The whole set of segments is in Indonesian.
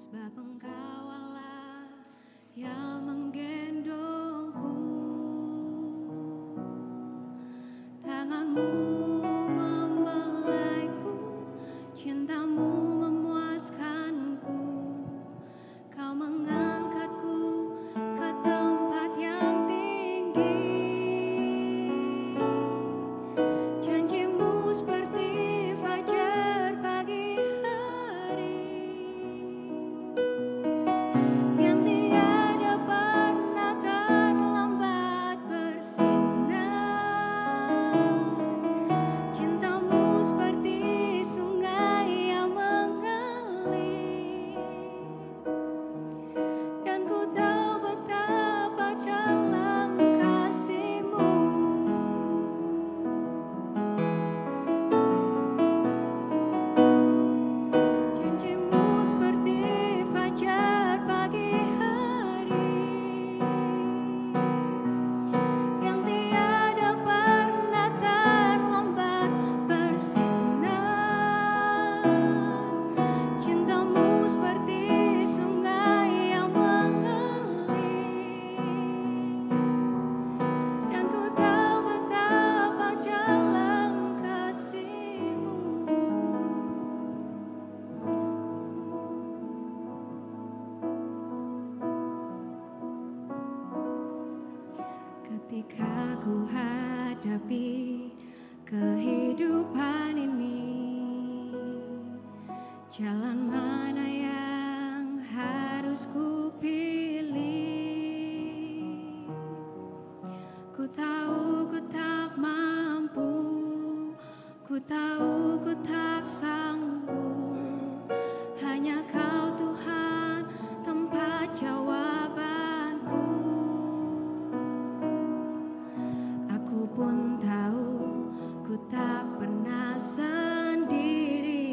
Sebab Engkau Allah yang menggendongku, tanganmu membelaiku, cintamu memuaskanku, kau mengangkatku ke tempat yang tinggi. Janjimu seperti fajar pagi hari, yang tiada pernah terlambat bersinar. Cintamu seperti sungai yang mengalir, dan ku tahu betapa dalam kasih-Mu. Janjimu seperti fajar pagi hari, yang tiada pernah terlambat bersinar. Cintamu seperti sungai yang mengalir, dan ku tahu betapa dalam kasih-Mu. Ketika ku hadapi kehidupan ini, jalan mana yang harus ku pilih? Ku tahu ku tak mampu, ku tahu ku tak sanggup. Hanya Kau Tuhan tempat jawabanku. Aku pun tahu ku tak pernah sendiri,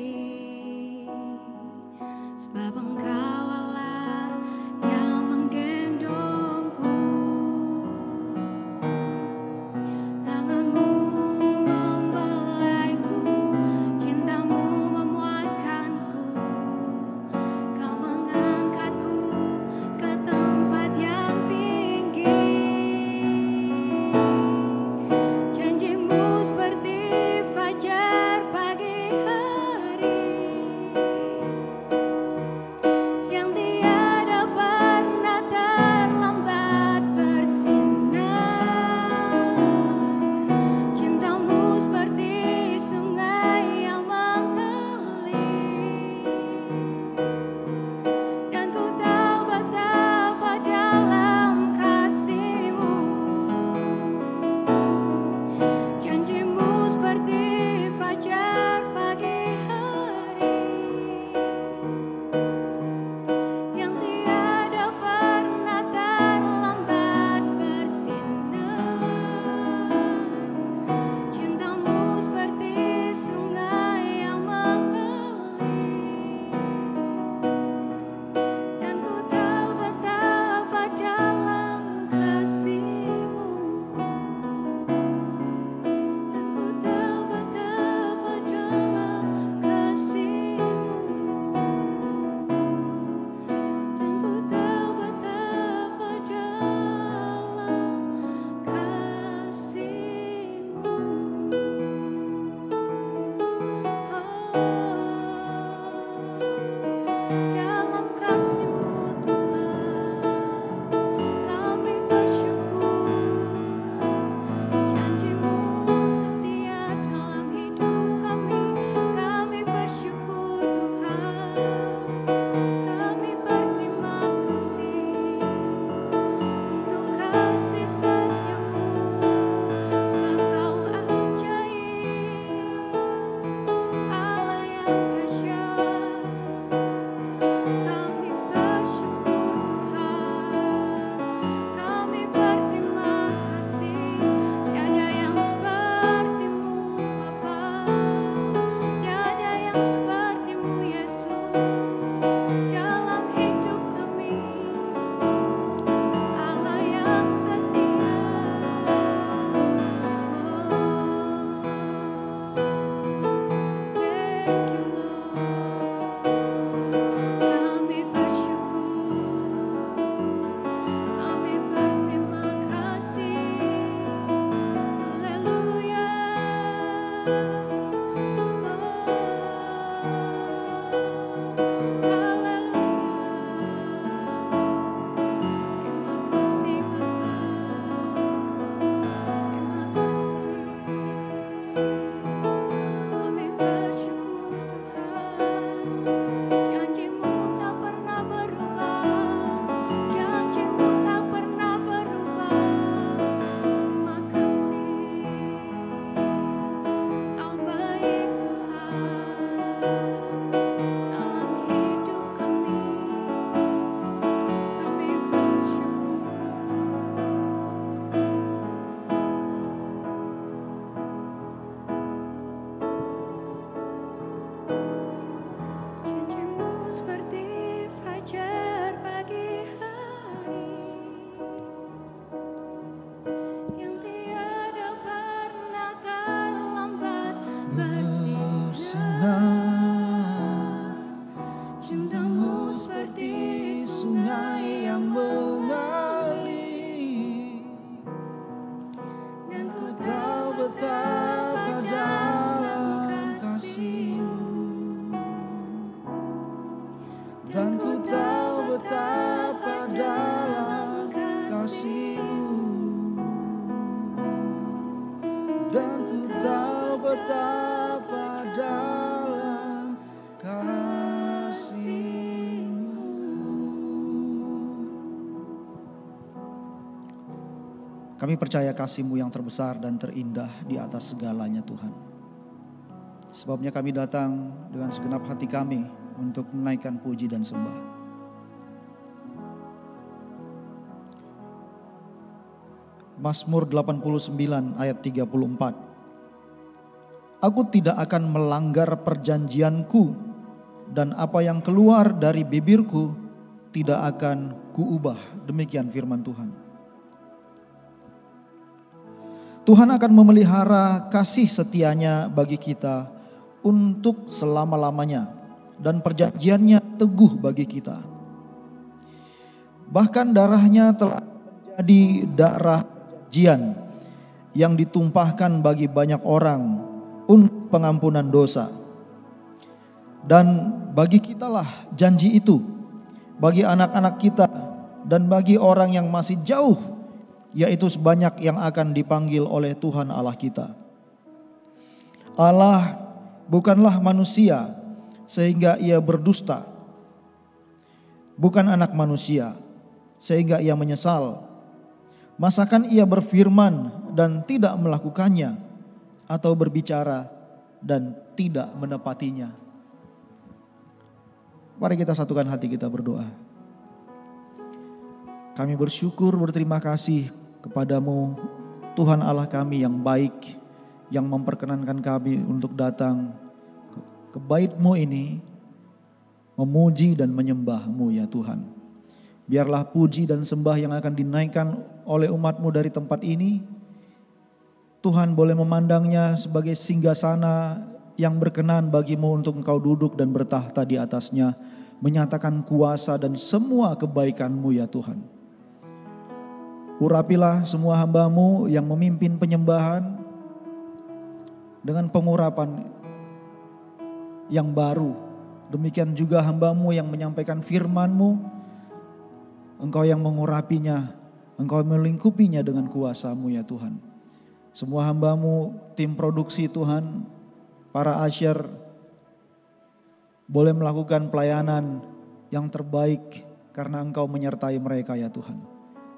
Kami percaya kasih-Mu yang terbesar dan terindah di atas segalanya Tuhan. Sebabnya kami datang dengan segenap hati kami untuk menaikkan puji dan sembah. Mazmur 89 ayat 34. Aku tidak akan melanggar perjanjianku, dan apa yang keluar dari bibirku tidak akan kuubah. Demikian firman Tuhan. Tuhan akan memelihara kasih setianya bagi kita untuk selama-lamanya, dan perjanjiannya teguh bagi kita. Bahkan darahnya telah menjadi darah perjanjian yang ditumpahkan bagi banyak orang untuk pengampunan dosa. Dan bagi kitalah janji itu, bagi anak-anak kita dan bagi orang yang masih jauh, yaitu sebanyak yang akan dipanggil oleh Tuhan Allah kita. Allah bukanlah manusia sehingga ia berdusta, bukan anak manusia sehingga ia menyesal. Masakan ia berfirman dan tidak melakukannya, atau berbicara dan tidak menepatinya? Mari kita satukan hati kita berdoa. Kami bersyukur, berterima kasih kepadamu Tuhan Allah kami yang baik, yang memperkenankan kami untuk datang ke bait-Mu ini, memuji dan menyembah-Mu ya Tuhan. Biarlah puji dan sembah yang akan dinaikkan oleh umat-Mu dari tempat ini, Tuhan boleh memandangnya sebagai singgasana yang berkenan bagi-Mu untuk Engkau duduk dan bertahta di atasnya, menyatakan kuasa dan semua kebaikan-Mu ya Tuhan. Urapilah semua hamba-Mu yang memimpin penyembahan dengan pengurapan yang baru. Demikian juga hamba-Mu yang menyampaikan firman-Mu, Engkau yang mengurapinya, Engkau melingkupinya dengan kuasa-Mu ya Tuhan. Semua hamba-Mu, tim produksi Tuhan, para asyir, boleh melakukan pelayanan yang terbaik karena Engkau menyertai mereka ya Tuhan.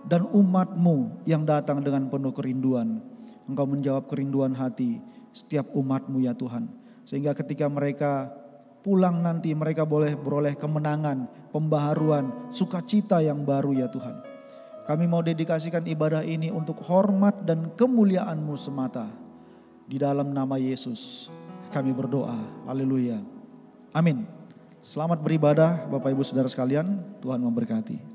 Dan umat-Mu yang datang dengan penuh kerinduan, Engkau menjawab kerinduan hati setiap umat-Mu ya Tuhan. Sehingga ketika mereka pulang nanti mereka boleh beroleh kemenangan, pembaharuan, sukacita yang baru ya Tuhan. Kami mau dedikasikan ibadah ini untuk hormat dan kemuliaan-Mu semata. Di dalam nama Yesus kami berdoa. Haleluya. Amin. Selamat beribadah Bapak Ibu Saudara sekalian. Tuhan memberkati.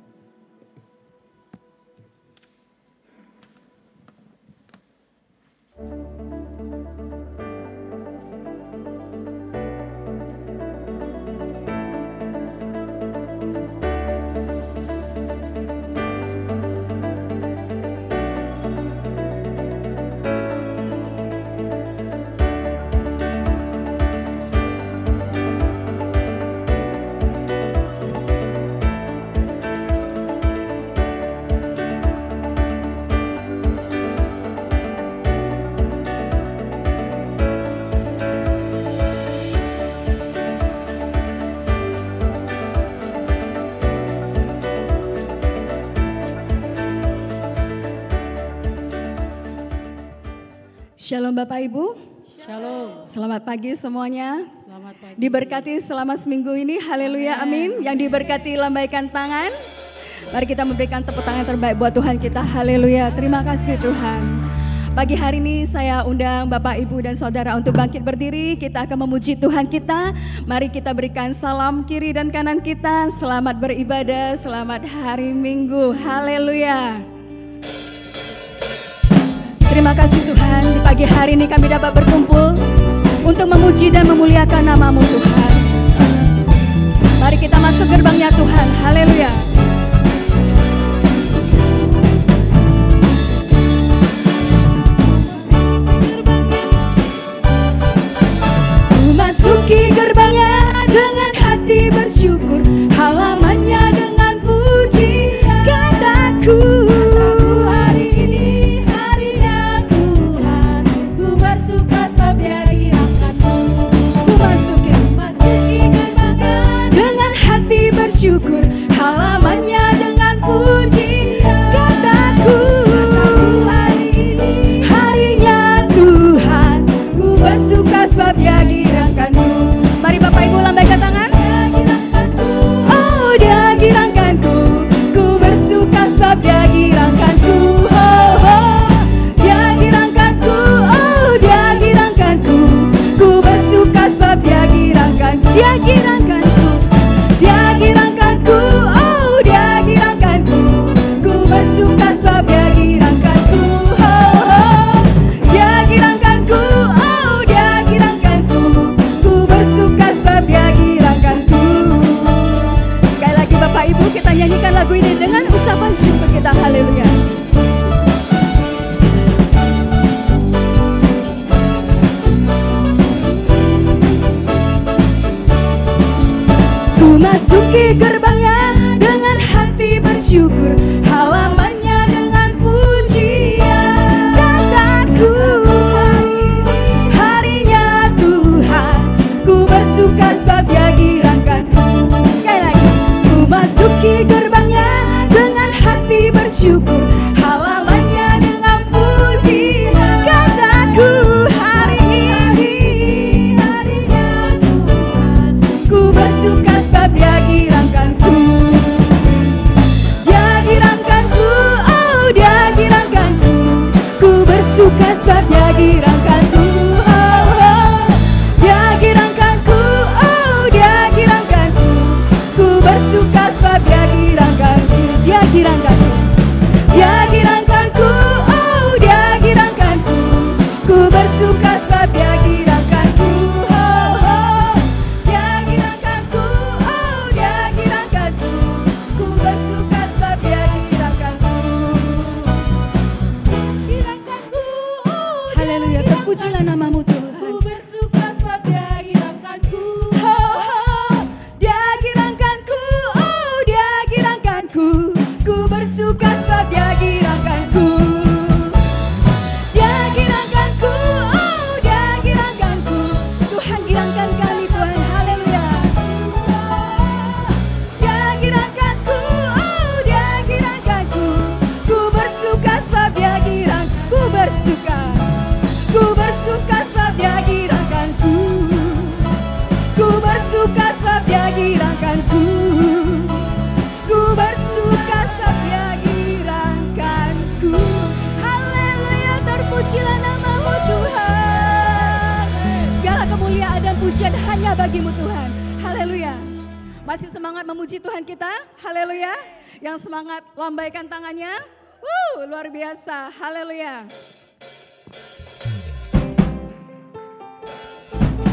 Shalom Bapak Ibu. Shalom. Selamat pagi semuanya. Selamat pagi. Diberkati selama seminggu ini. Haleluya, amin. Yang diberkati lambaikan tangan. Mari kita memberikan tepuk tangan terbaik buat Tuhan kita. Haleluya. Terima kasih Tuhan. Pagi hari ini saya undang Bapak Ibu dan Saudara untuk bangkit berdiri. Kita akan memuji Tuhan kita. Mari kita berikan salam kiri dan kanan kita. Selamat beribadah, selamat hari Minggu. Haleluya. Terima kasih Tuhan, di pagi hari ini kami dapat berkumpul untuk memuji dan memuliakan nama-Mu Tuhan. Mari kita masuk gerbangnya Tuhan, haleluya. Memasuki gerbangnya dengan hati bersyukur, halamannya dengan puji kataku. Syukur, nyanyikan lagu ini dengan ucapan syukur kita. Haleluya. Ku masuki gerbangnya dengan hati bersyukur, halamannya dengan pujian. Kataku, harinya Tuhan, ku bersuka sebab Dia girankanku. Sekali lagi, ku masuki gerbangnya dengan hati bersyukur, halamannya dengan pujian. Kataku, hari ini harinya Tuhan, ku bersuka sebab Dia girankanku. Dia girankanku, oh Dia girankanku, ku bersuka sebab Dia girankanku. Oh, oh. Dia girankanku, oh Dia girankanku, ku bersuka sebab Dia girankanku. Dia girankanku, Dia girankanku, oh Dia girankanku, ku bersuka sebab Dia girankanku. Oh, oh. Dia girankanku, oh Dia girankanku, ku bersuka sebab Dia girankanku. Girankanku, oh haleluya, terpujilah namamu Tuhan. Ku bersuka sebab Dia girankanku. Oh, oh. Dia girankanku, oh Dia girankanku, ku bersuka sebab Dia girankanku. Dia girankanku, oh Dia girankanku, Tuhan girangkan kami Tuhan, haleluya. Dia girankanku, oh Dia girankanku, ku bersuka sebab Dia girang, ku bersuka sebab Dia girangkanku, ku bersuka sebab Dia girangkanku, ku bersuka sebab Dia girangkanku. Haleluya, terpujilah namamu Tuhan. Segala kemuliaan dan pujian hanya bagimu Tuhan. Haleluya. Masih semangat memuji Tuhan kita? Haleluya. Yang semangat lambaikan tangannya. Luar biasa. Haleluya.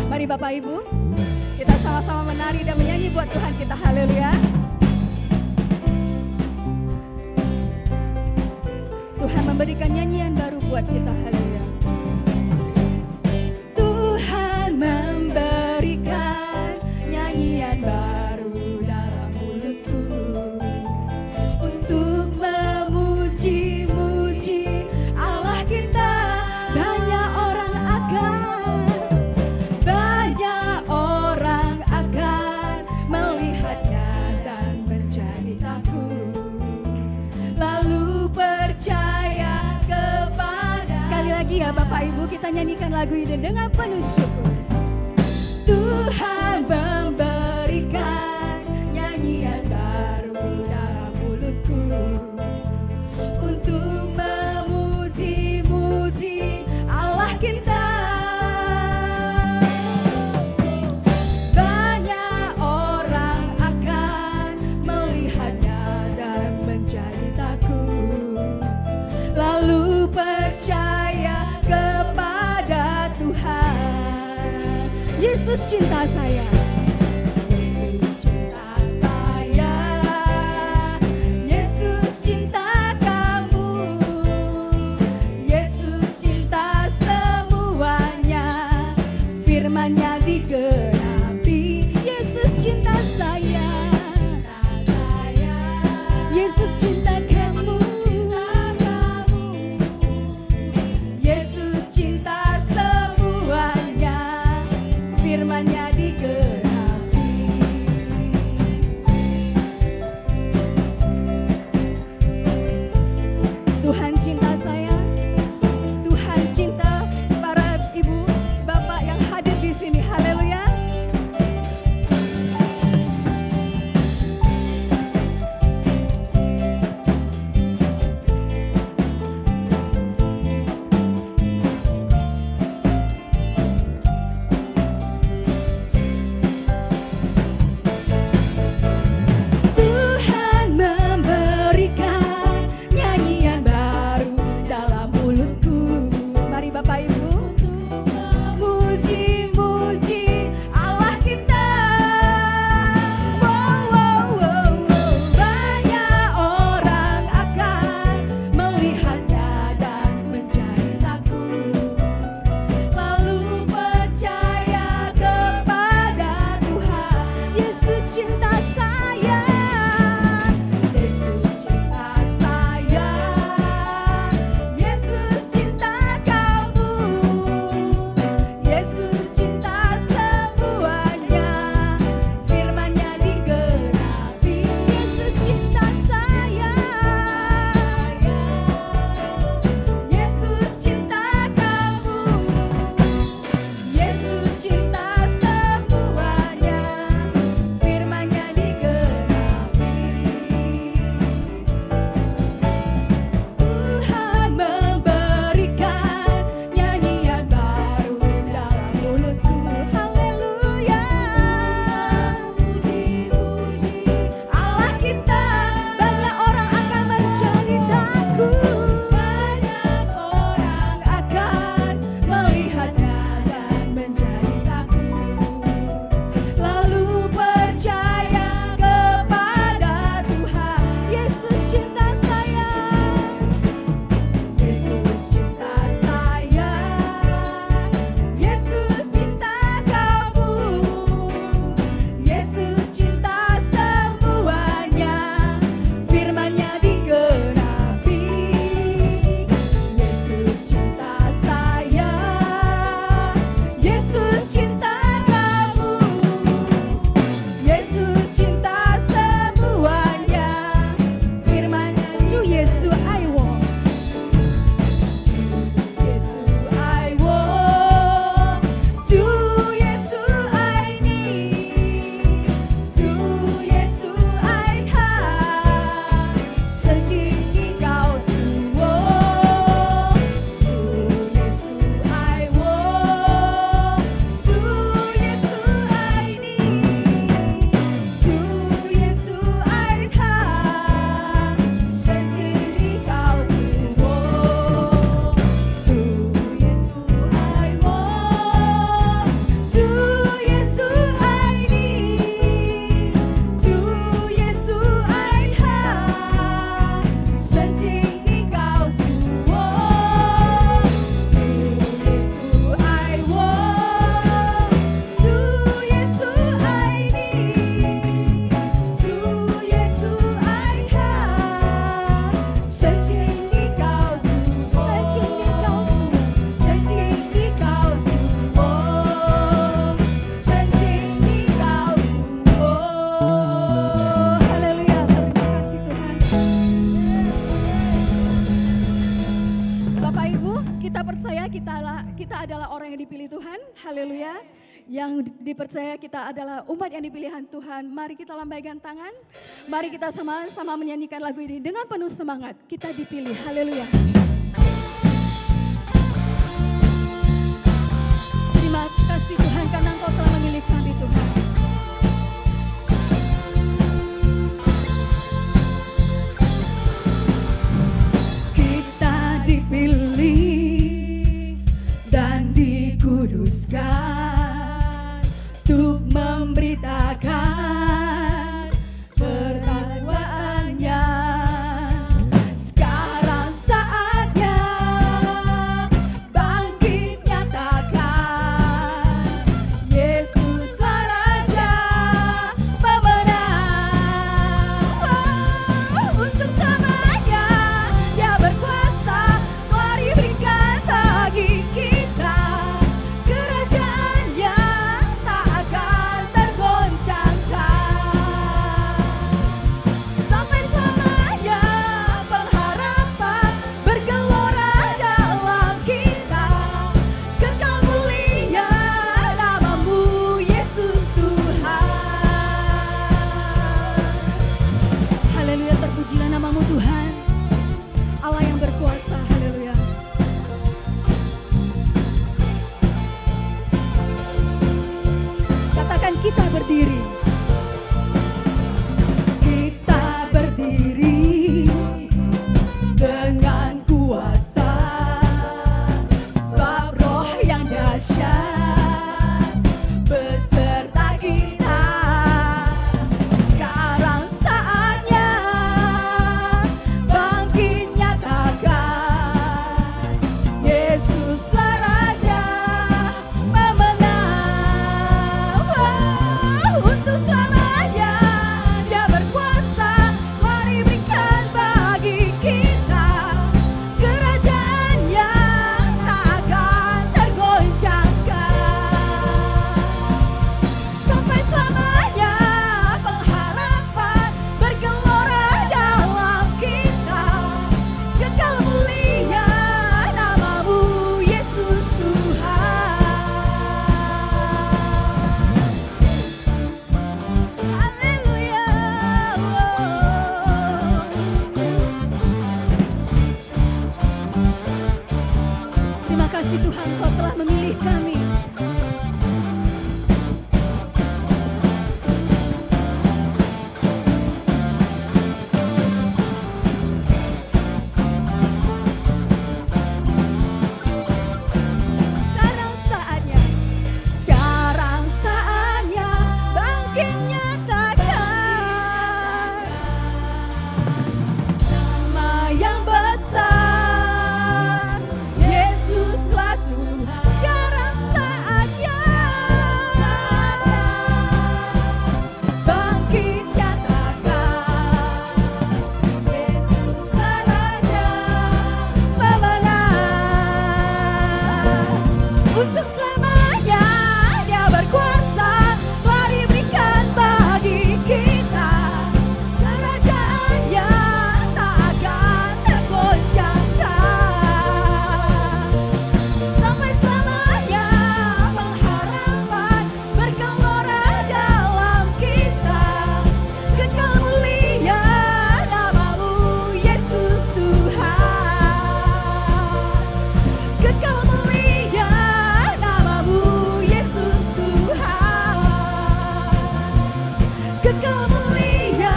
Mari Bapak Ibu, kita sama-sama menari dan menyanyi buat Tuhan kita. Haleluya. Tuhan memberikan nyanyian baru buat kita. Haleluya. Tuhan memberikan nyanyian baru dalam mulutku untuk memuji-muji Allah kita. Banyak orang akan melihatnya dan menjadi takut, lalu percaya kepada. Sekali lagi ya Bapak Ibu, kita nyanyikan lagu ini dengan penuh syukur. Tuhan memberikan nyanyian baru dalam mulutku untuk memuji-muji Allah kita. Banyak orang akan melihatnya dan menjadi takut, lalu percaya kepada Tuhan. Yesus cinta saya. Yesus cinta saya. Yesus cinta kamu. Yesus cinta semuanya. Firman-Nya digenapi. Yesus cinta saya. Yesus cinta kamu. Yesus cinta semuanya. Firman-Nya digenapi. kita adalah orang yang dipilih Tuhan, haleluya. Yang dipercaya kita adalah umat yang dipilihan Tuhan. Mari kita lambaikan tangan, mari kita sama-sama menyanyikan lagu ini dengan penuh semangat. Kita dipilih, haleluya. Terima kasih Tuhan karena Engkau telah memilih kami Tuhan. Kita dipilih dan dikuduskan untuk memberitakan perkataannya. Sekarang saatnya bangkit nyatakan Yesuslah Raja pemenang. Untuk selamanya Dia berkuasa, mari berikan bagi kita kerajaannya tak akan tergoncangkan. Sampai selamanya pengharapan bergelora dalam kita, kekal mulia namamu Yesus Tuhan. Haleluya, terpujilah namamu Tuhan, Allah yang berkuasa, haleluya. Katakan kita berdiri. Kita berdiri dengan kuasa, sebab roh yang dahsyat beserta kita. Sekarang saatnya bangkit nyatakan Yesuslah Raja pemenang. Untuk selamanya Dia berkuasa, mari berikan bagi kita kerajaannya tak akan tergoncangkan. Sampai selamanya pengharapan bergelora dalam kita, kekal mulia namamu Yesus Tuhan. Haleluya. Terima kasih Tuhan, Kau telah memilih kami. Sekarang saatnya bangkit nyatakan nama yang besar, Yesuslah Tuhan. Sekarang saatnya bangkit nyatakan Yesuslah Raja pemenang. Untuk selamanya Dia berkuasa, mari berikan bagi kita kerajaannya tak akan tergoncangkan. Sampai selamanya pengharapan bergelora dalam kita, kekal mulia namamu Yesus Tuhan. Kekal mulia namamu Yesus Tuhan. Kekal mulia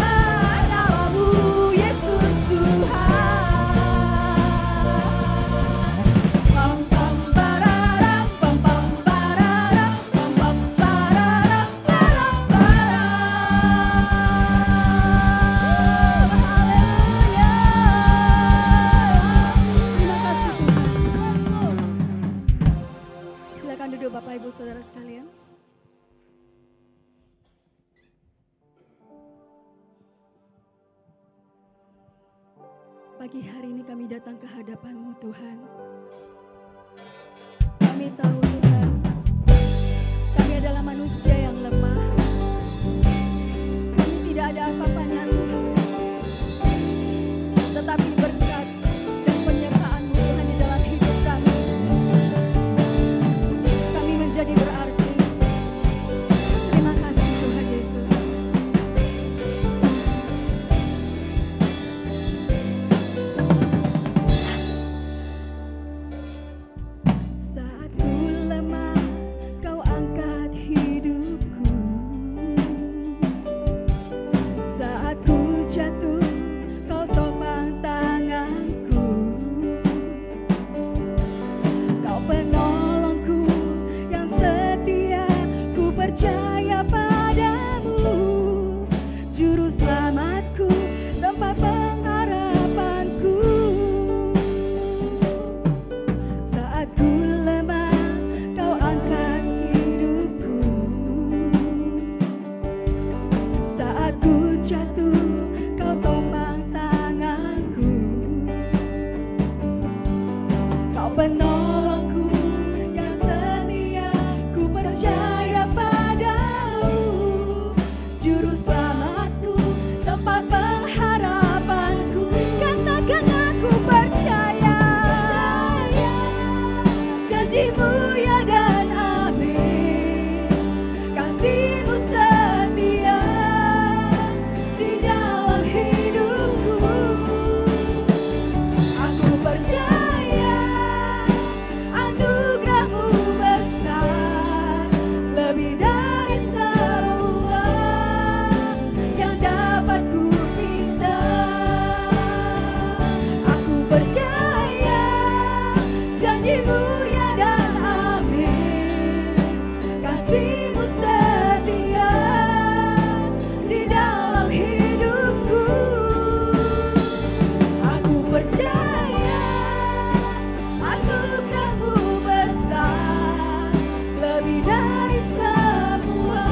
namamu Yesus Tuhan. Pam pam pararam, pam pam pararam, pam pam pararam, param param. Haleluya. Terima kasih Tuhan. Silakan duduk Bapak Ibu Saudara sekalian. Pagi hari ini kami datang ke hadapan-Mu Tuhan. Kami tahu Tuhan, kami adalah manusia yang lemah. Kami tidak ada apa-apanya Tuhan. Tetapi berkat dan penyertaan-Mu Tuhan di dalam hidup kami, percaya janjimu ya dan amin. Kasih-Mu setia di dalam hidupku. Aku percaya anugerah-Mu besar, lebih dari semua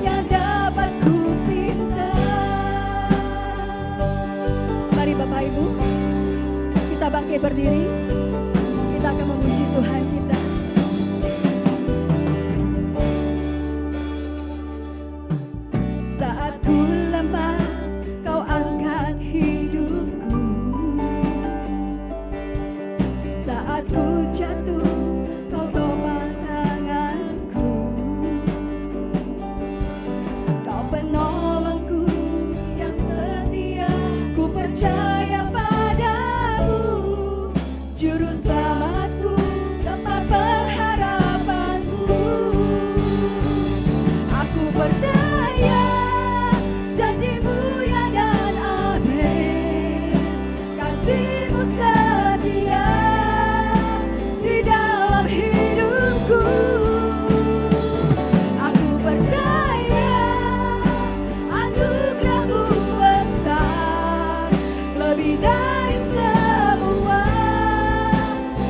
yang dapat ku pinta. Mari Bapak Ibu, kita bangkit berdiri. Kita akan memuji Tuhan kita. Saat ku lemah, Kau angkat hidupku. Saat ku jatuh, Kau topang tanganku. Kau penolongku yang setia, ku percaya padamu. Juru selamatku, tempat pengharapanku. Aku percaya janji-Mu ya dan amin. Kasih-Mu setia di dalam hidupku. Aku percaya anugerah-Mu besar, lebih dari semua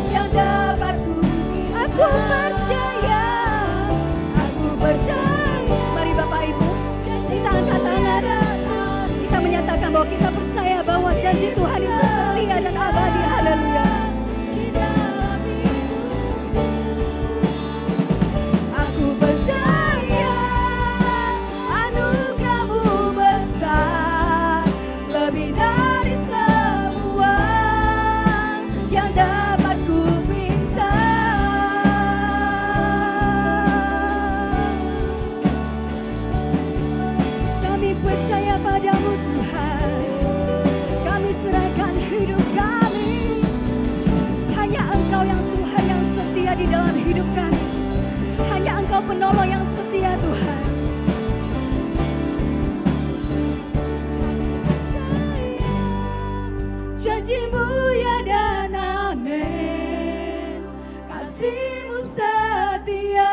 yang dapat ku minta. Aku percaya, aku percaya. Mari Bapak Ibu, kita angkat tangan. Kita menyatakan bahwa kita percaya bahwa janji Tuhan itu setia dan abadi. Haleluya. Aku percaya anugerah-Mu besar, lebih dari semua yang dapat ku minta. Kami percaya padamu Tuhan. Kami serahkan hidup kami. Hanya Engkau yang Tuhan yang setia di dalam hidup kami. Hanya Engkau penolong yang setia Tuhan. Janji-Mu ya dan amin. Kasih-Mu setia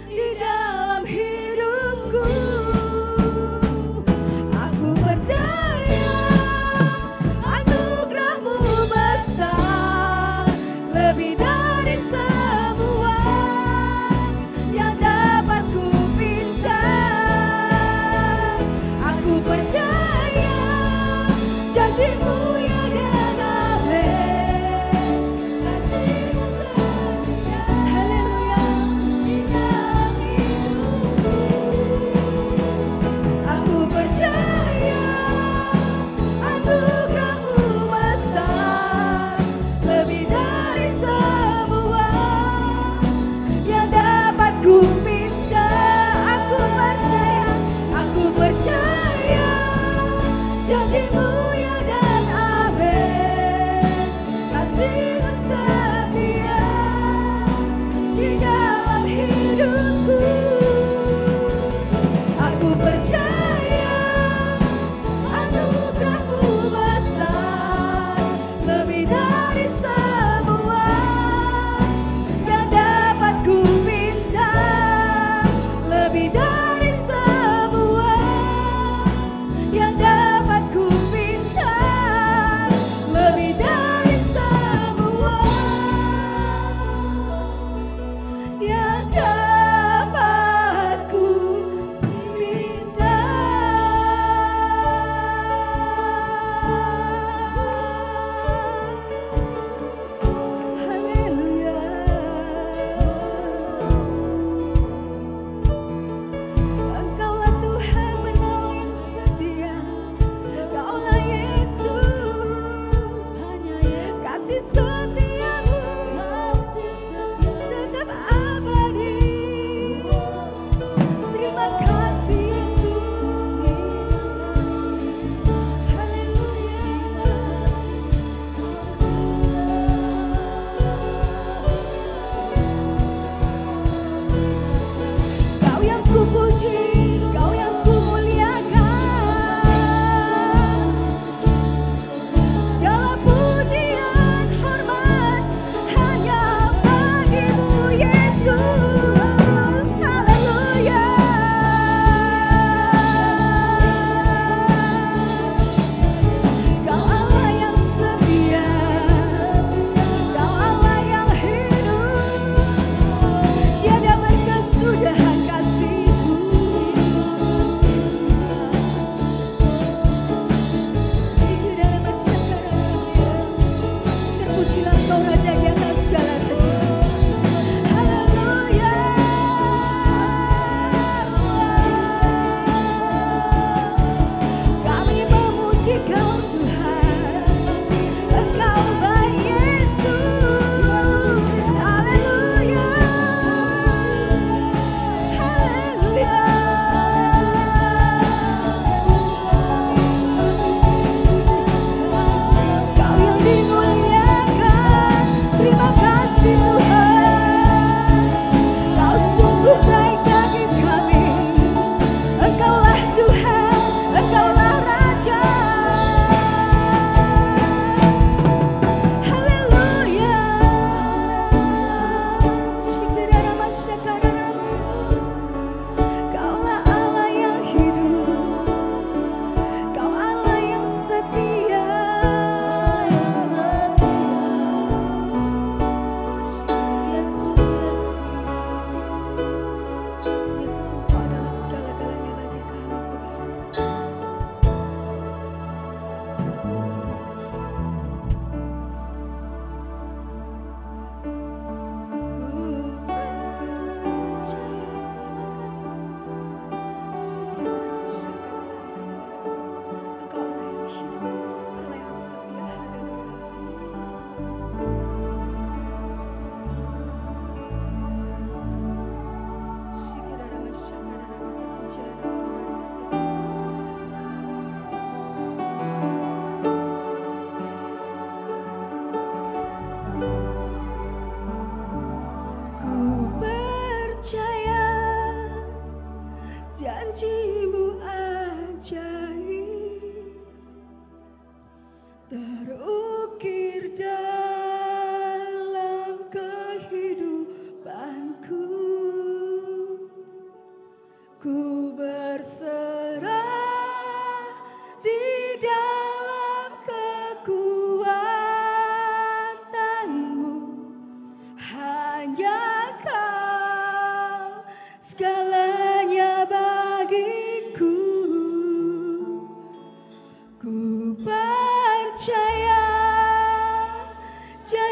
di dalam hidupku. Aku percaya anugerah-Mu besar, lebih dari semua yang dapat ku pinta. Aku percaya janji-Mu ya dan amin. Kasih-Mu setia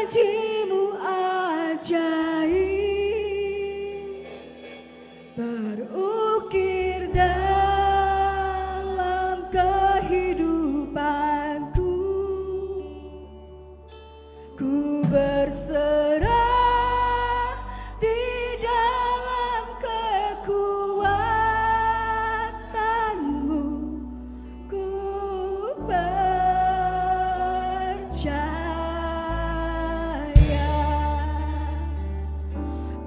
janjimu ajaib terukir dalam kehidupanku. Ku berserah di dalam kekuatanmu. Ku percaya,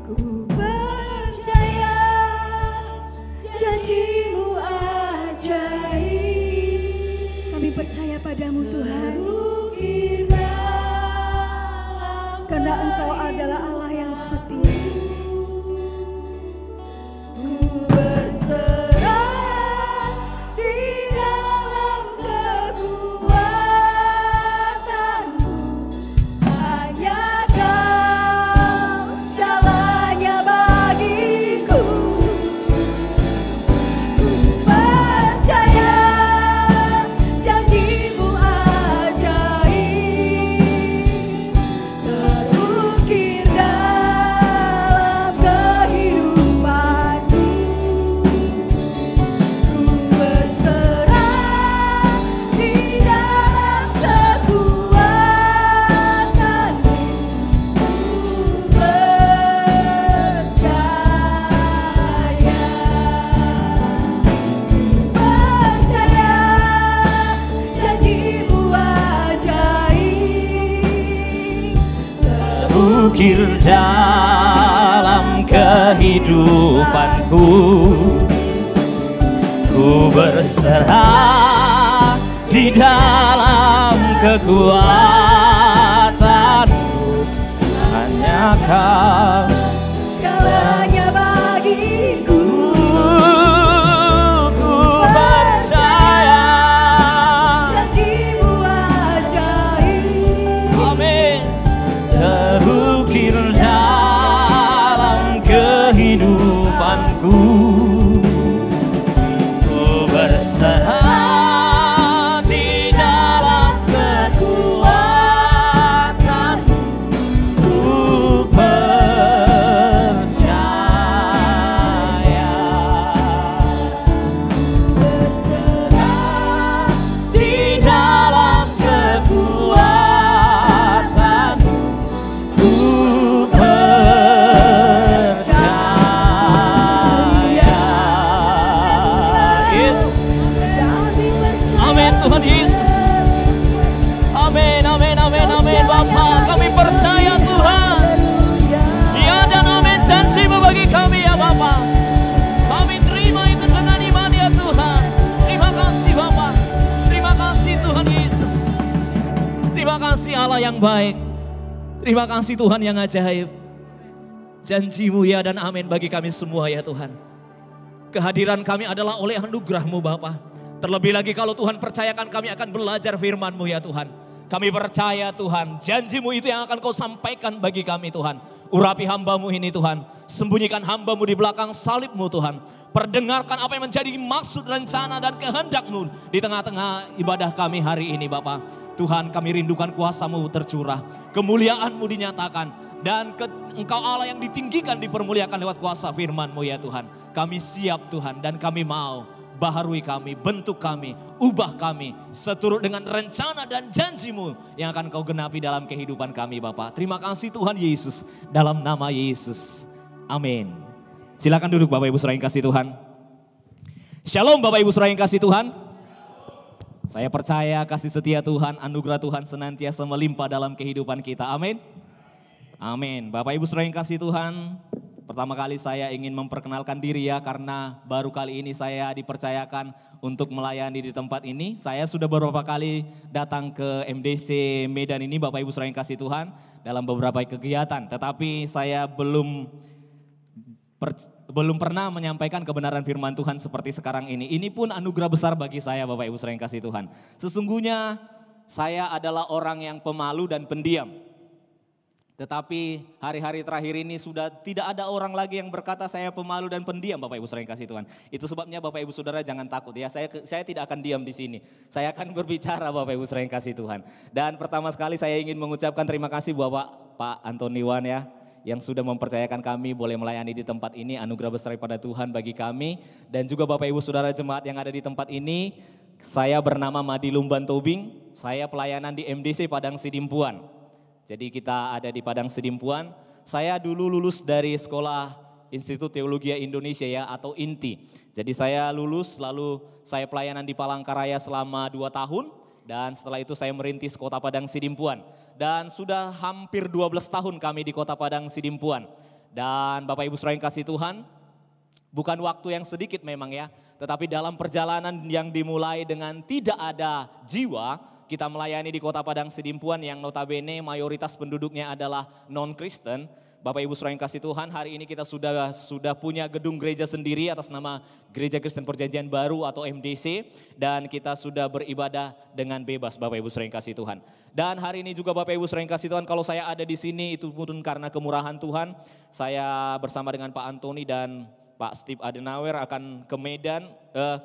ku percaya janjimu ajaib. Kami percaya padamu Tuhan, karena Engkau adalah Allah yang setia. Ku berserah di dalam kekuatanmu. Hanya Kau segalanya bagiku. Ku percaya janjimu ajaib terukir dalam kehidupanku. Ku berserah di dalam kekuatanmu. Ku percaya janjimu ajaib terukir dalam kehidupanku. Ku berserah di dalam kekuatanmu. Hanya Kau segalanya bagiku. ku percaya. Janjimu ajaib Amin. Terukir dalam kehidupanku. Ku berserah di dalam kekuatanmu. Ku percaya. Berserah di dalam kekuatanmu. Ku percaya. Yes. Amin Tuhan Yesus. Amin, amin, amin, amin Bapa. Kami percaya Tuhan. Ya dan amin janjimu bagi kami ya Bapa. Kami terima itu dengan iman ya Tuhan. Terima kasih Bapa. Terima kasih Tuhan Yesus. Terima kasih Allah yang baik. Terima kasih Tuhan yang ajaib. Janjimu ya dan amin bagi kami semua ya Tuhan. Kehadiran kami adalah oleh anugerah-Mu Bapa. Terlebih lagi kalau Tuhan percayakan kami akan belajar firman-Mu ya Tuhan. Kami percaya Tuhan, janji-Mu itu yang akan Kau sampaikan bagi kami Tuhan. Urapi hamba-Mu ini Tuhan, sembunyikan hamba-Mu di belakang salib-Mu Tuhan. Perdengarkan apa yang menjadi maksud, rencana dan kehendak-Mu di tengah-tengah ibadah kami hari ini Bapa. Tuhan kami rindukan kuasa-Mu tercurah, kemuliaan-Mu dinyatakan. Dan Engkau Allah yang ditinggikan dipermuliakan lewat kuasa firman-Mu ya Tuhan. Kami siap Tuhan dan kami mau. Baharui kami, bentuk kami, ubah kami seturut dengan rencana dan janji-Mu yang akan Kau genapi dalam kehidupan kami Bapa. Terima kasih Tuhan Yesus, dalam nama Yesus. Amin. Silakan duduk Bapak Ibu Saudara yang kasih Tuhan. Shalom Bapak Ibu Saudara yang kasih Tuhan. Saya percaya kasih setia Tuhan, anugerah Tuhan senantiasa melimpah dalam kehidupan kita. Amin. Amin. Bapak Ibu Saudara yang kasih Tuhan. Pertama kali saya ingin memperkenalkan diri ya, karena baru kali ini saya dipercayakan untuk melayani di tempat ini. Saya sudah beberapa kali datang ke MDC Medan ini Bapak Ibu Saudara yang kasih Tuhan dalam beberapa kegiatan. Tetapi saya belum pernah menyampaikan kebenaran firman Tuhan seperti sekarang ini. Ini pun anugerah besar bagi saya Bapak Ibu Saudara yang kasih Tuhan. Sesungguhnya saya adalah orang yang pemalu dan pendiam. Tetapi hari-hari terakhir ini sudah tidak ada orang lagi yang berkata saya pemalu dan pendiam, Bapak Ibu Saudara yang kasih Tuhan. Itu sebabnya Bapak Ibu Saudara jangan takut ya, saya tidak akan diam di sini. Saya akan berbicara Bapak Ibu Saudara yang kasih Tuhan. Dan pertama sekali saya ingin mengucapkan terima kasih Bapak Pak Antoni Wan ya, yang sudah mempercayakan kami boleh melayani di tempat ini, anugerah besar daripada Tuhan bagi kami. Dan juga Bapak Ibu Saudara jemaat yang ada di tempat ini, saya bernama Madi Lumban Tobing, saya pelayanan di MDC Padang Sidimpuan. Jadi kita ada di Padang Sidimpuan. Saya dulu lulus dari Sekolah Institut Teologi Indonesia ya, atau INTI. Jadi saya lulus lalu saya pelayanan di Palangkaraya selama 2 tahun. Dan setelah itu saya merintis Kota Padang Sidimpuan. Dan sudah hampir 12 tahun kami di Kota Padang Sidimpuan. Dan Bapak Ibu Saudara yang kasih Tuhan, bukan waktu yang sedikit memang ya. Tetapi dalam perjalanan yang dimulai dengan tidak ada jiwa, kita melayani di Kota Padang Sidimpuan yang notabene mayoritas penduduknya adalah non-Kristen. Bapak Ibu Saudara yang kasih Tuhan, hari ini kita sudah punya gedung gereja sendiri atas nama Gereja Kristen Perjanjian Baru atau MDC. Dan kita sudah beribadah dengan bebas Bapak Ibu Saudara yang kasih Tuhan. Dan hari ini juga Bapak Ibu Saudara yang kasih Tuhan, kalau saya ada di sini itu pun karena kemurahan Tuhan. Saya bersama dengan Pak Antoni dan Pak Steve Adenauer akan ke Medan,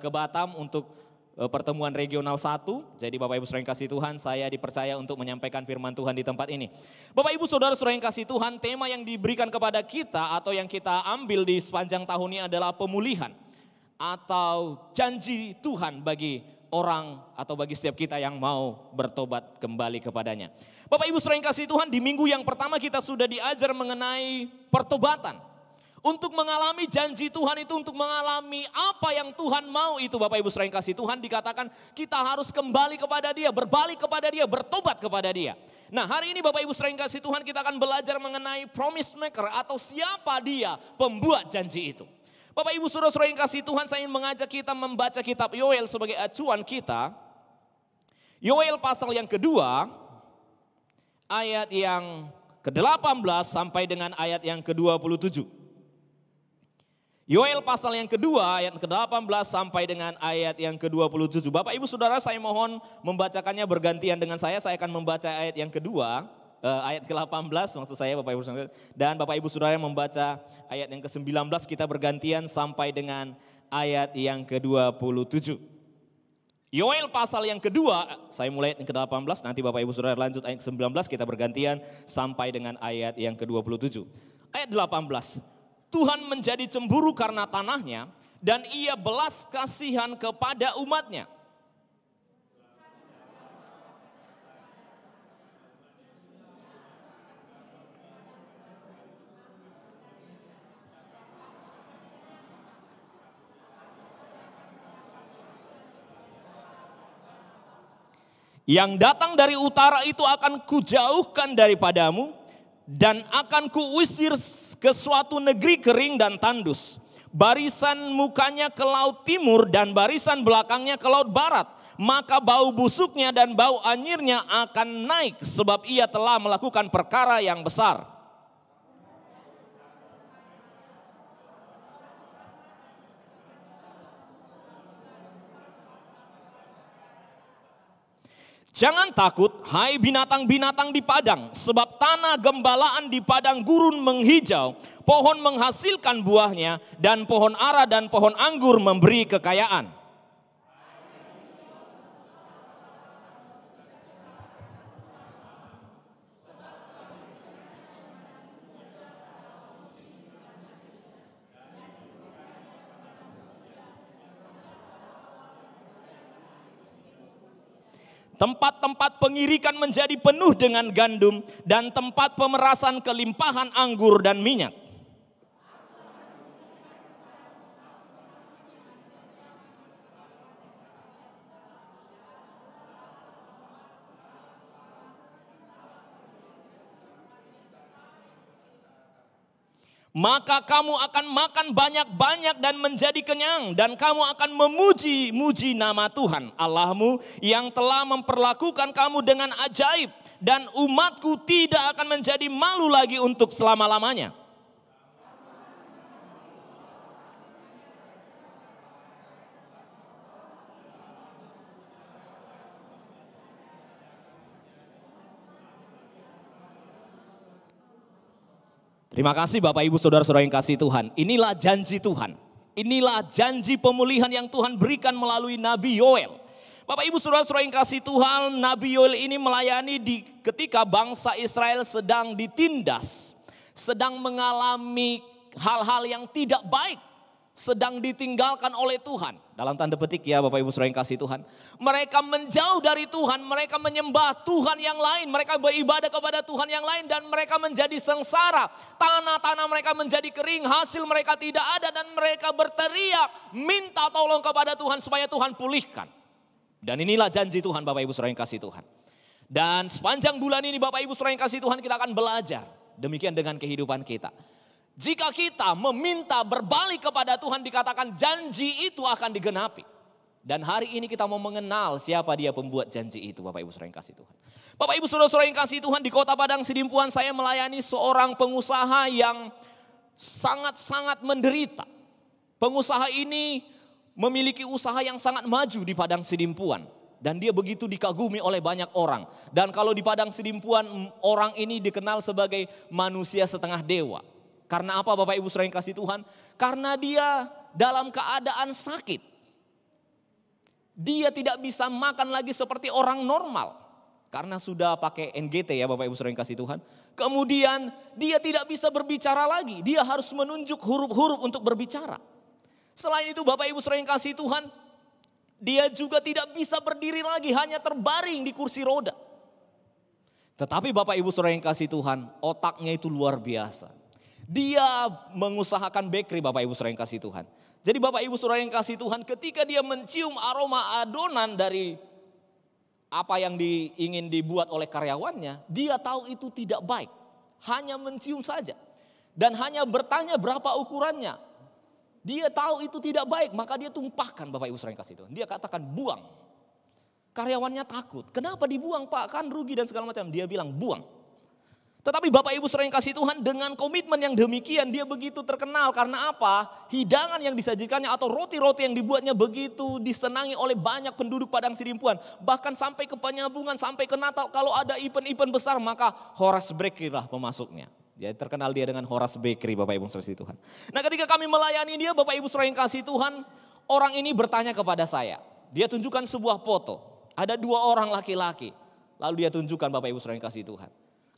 ke Batam untuk pertemuan regional 1. Jadi Bapak Ibu Saudara yang kasih Tuhan, saya dipercaya untuk menyampaikan firman Tuhan di tempat ini. Bapak Ibu Saudara-saudara yang kasih Tuhan, tema yang diberikan kepada kita atau yang kita ambil di sepanjang tahun ini adalah pemulihan atau janji Tuhan bagi orang atau bagi setiap kita yang mau bertobat kembali kepadanya. Bapak Ibu Saudara yang kasih Tuhan, di minggu yang pertama kita sudah diajar mengenai pertobatan. Untuk mengalami janji Tuhan itu, untuk mengalami apa yang Tuhan mau itu Bapak Ibu Saudara yang kasih Tuhan, dikatakan kita harus kembali kepada Dia, berbalik kepada Dia, bertobat kepada Dia. Nah hari ini Bapak Ibu Saudara yang kasih Tuhan, kita akan belajar mengenai promise maker atau siapa Dia pembuat janji itu. Bapak Ibu Saudara yang kasih Tuhan, saya ingin mengajak kita membaca kitab Yoel sebagai acuan kita. Yoel pasal yang kedua, ayat yang ke-18 sampai dengan ayat yang ke-27. Yoel pasal yang kedua ayat ke-18 sampai dengan ayat yang ke-27. Bapak Ibu Saudara, saya mohon membacakannya bergantian dengan saya akan membaca ayat yang kedua, ayat ke-18 maksud saya Bapak Ibu Saudara. Dan Bapak Ibu Saudara yang membaca ayat yang ke-19, kita bergantian sampai dengan ayat yang ke-27. Yoel pasal yang kedua, saya mulai ayat yang ke-18, nanti Bapak Ibu Saudara lanjut ayat ke-19, kita bergantian sampai dengan ayat yang ke-27. Ayat 18. Tuhan menjadi cemburu karena tanahnya dan ia belas kasihan kepada umatnya. Yang datang dari utara itu akan kujauhkan daripadamu, dan akan kuusir ke suatu negeri kering dan tandus. Barisan mukanya ke laut timur dan barisan belakangnya ke laut barat. Maka bau busuknya dan bau anyirnya akan naik sebab ia telah melakukan perkara yang besar. Jangan takut, hai binatang-binatang di padang, sebab tanah gembalaan di padang gurun menghijau, pohon menghasilkan buahnya, dan pohon ara dan pohon anggur memberi kekayaan. Tempat-tempat pengirikan menjadi penuh dengan gandum dan tempat pemerasan kelimpahan anggur dan minyak. Maka kamu akan makan banyak-banyak dan menjadi kenyang. Dan kamu akan memuji-muji nama Tuhan Allahmu yang telah memperlakukan kamu dengan ajaib. Dan umatku tidak akan menjadi malu lagi untuk selama-lamanya. Terima kasih Bapak Ibu Saudara-saudara yang kasih Tuhan. Inilah janji Tuhan. Inilah janji pemulihan yang Tuhan berikan melalui Nabi Yoel. Bapak Ibu Saudara-saudara yang kasih Tuhan, Nabi Yoel ini melayani ketika bangsa Israel sedang ditindas. Sedang mengalami hal-hal yang tidak baik. Sedang ditinggalkan oleh Tuhan. Dalam tanda petik ya Bapak Ibu Saudara yang kasih Tuhan. Mereka menjauh dari Tuhan, mereka menyembah Tuhan yang lain. Mereka beribadah kepada Tuhan yang lain dan mereka menjadi sengsara. Tanah-tanah mereka menjadi kering, hasil mereka tidak ada dan mereka berteriak. Minta tolong kepada Tuhan supaya Tuhan pulihkan. Dan inilah janji Tuhan Bapak Ibu Saudara yang kasih Tuhan. Dan sepanjang bulan ini Bapak Ibu Saudara yang kasih Tuhan kita akan belajar. Demikian dengan kehidupan kita. Jika kita meminta berbalik kepada Tuhan dikatakan janji itu akan digenapi. Dan hari ini kita mau mengenal siapa dia pembuat janji itu Bapak Ibu Saudara yang kasih Tuhan. Bapak Ibu Saudara yang kasih Tuhan, di Kota Padang Sidimpuan saya melayani seorang pengusaha yang sangat-sangat menderita. Pengusaha ini memiliki usaha yang sangat maju di Padang Sidimpuan. Dan dia begitu dikagumi oleh banyak orang. Dan kalau di Padang Sidimpuan orang ini dikenal sebagai manusia setengah dewa. Karena apa Bapak Ibu Saudara yang kasih Tuhan? Karena dia dalam keadaan sakit. Dia tidak bisa makan lagi seperti orang normal. Karena sudah pakai NGT ya Bapak Ibu Saudara yang kasih Tuhan. Kemudian dia tidak bisa berbicara lagi. Dia harus menunjuk huruf-huruf untuk berbicara. Selain itu Bapak Ibu Saudara yang kasih Tuhan. Dia juga tidak bisa berdiri lagi. Hanya terbaring di kursi roda. Tetapi Bapak Ibu Saudara yang kasih Tuhan. Otaknya itu luar biasa. Dia mengusahakan bakery Bapak Ibu Saudara yang kasih Tuhan. Jadi Bapak Ibu Saudara yang kasih Tuhan ketika dia mencium aroma adonan dari apa yang ingin dibuat oleh karyawannya. Dia tahu itu tidak baik. Hanya mencium saja. Dan hanya bertanya berapa ukurannya. Dia tahu itu tidak baik maka dia tumpahkan Bapak Ibu Saudara yang kasih Tuhan. Dia katakan buang. Karyawannya takut. Kenapa dibuang Pak? Kan rugi dan segala macam. Dia bilang buang. Tetapi Bapak Ibu Saudara yang kasih Tuhan dengan komitmen yang demikian dia begitu terkenal karena apa? Hidangan yang disajikannya atau roti-roti yang dibuatnya begitu disenangi oleh banyak penduduk Padang Sidimpuan. Bahkan sampai ke penyambungan, sampai ke Natal kalau ada event-event besar maka Horace Bakery lah pemasuknya. Jadi terkenal dia dengan Horace Bakery Bapak Ibu Saudara yang kasih Tuhan. Nah ketika kami melayani dia Bapak Ibu Saudara yang kasih Tuhan, orang ini bertanya kepada saya. Dia tunjukkan sebuah foto, ada 2 orang laki-laki. Lalu dia tunjukkan Bapak Ibu Saudara yang kasih Tuhan.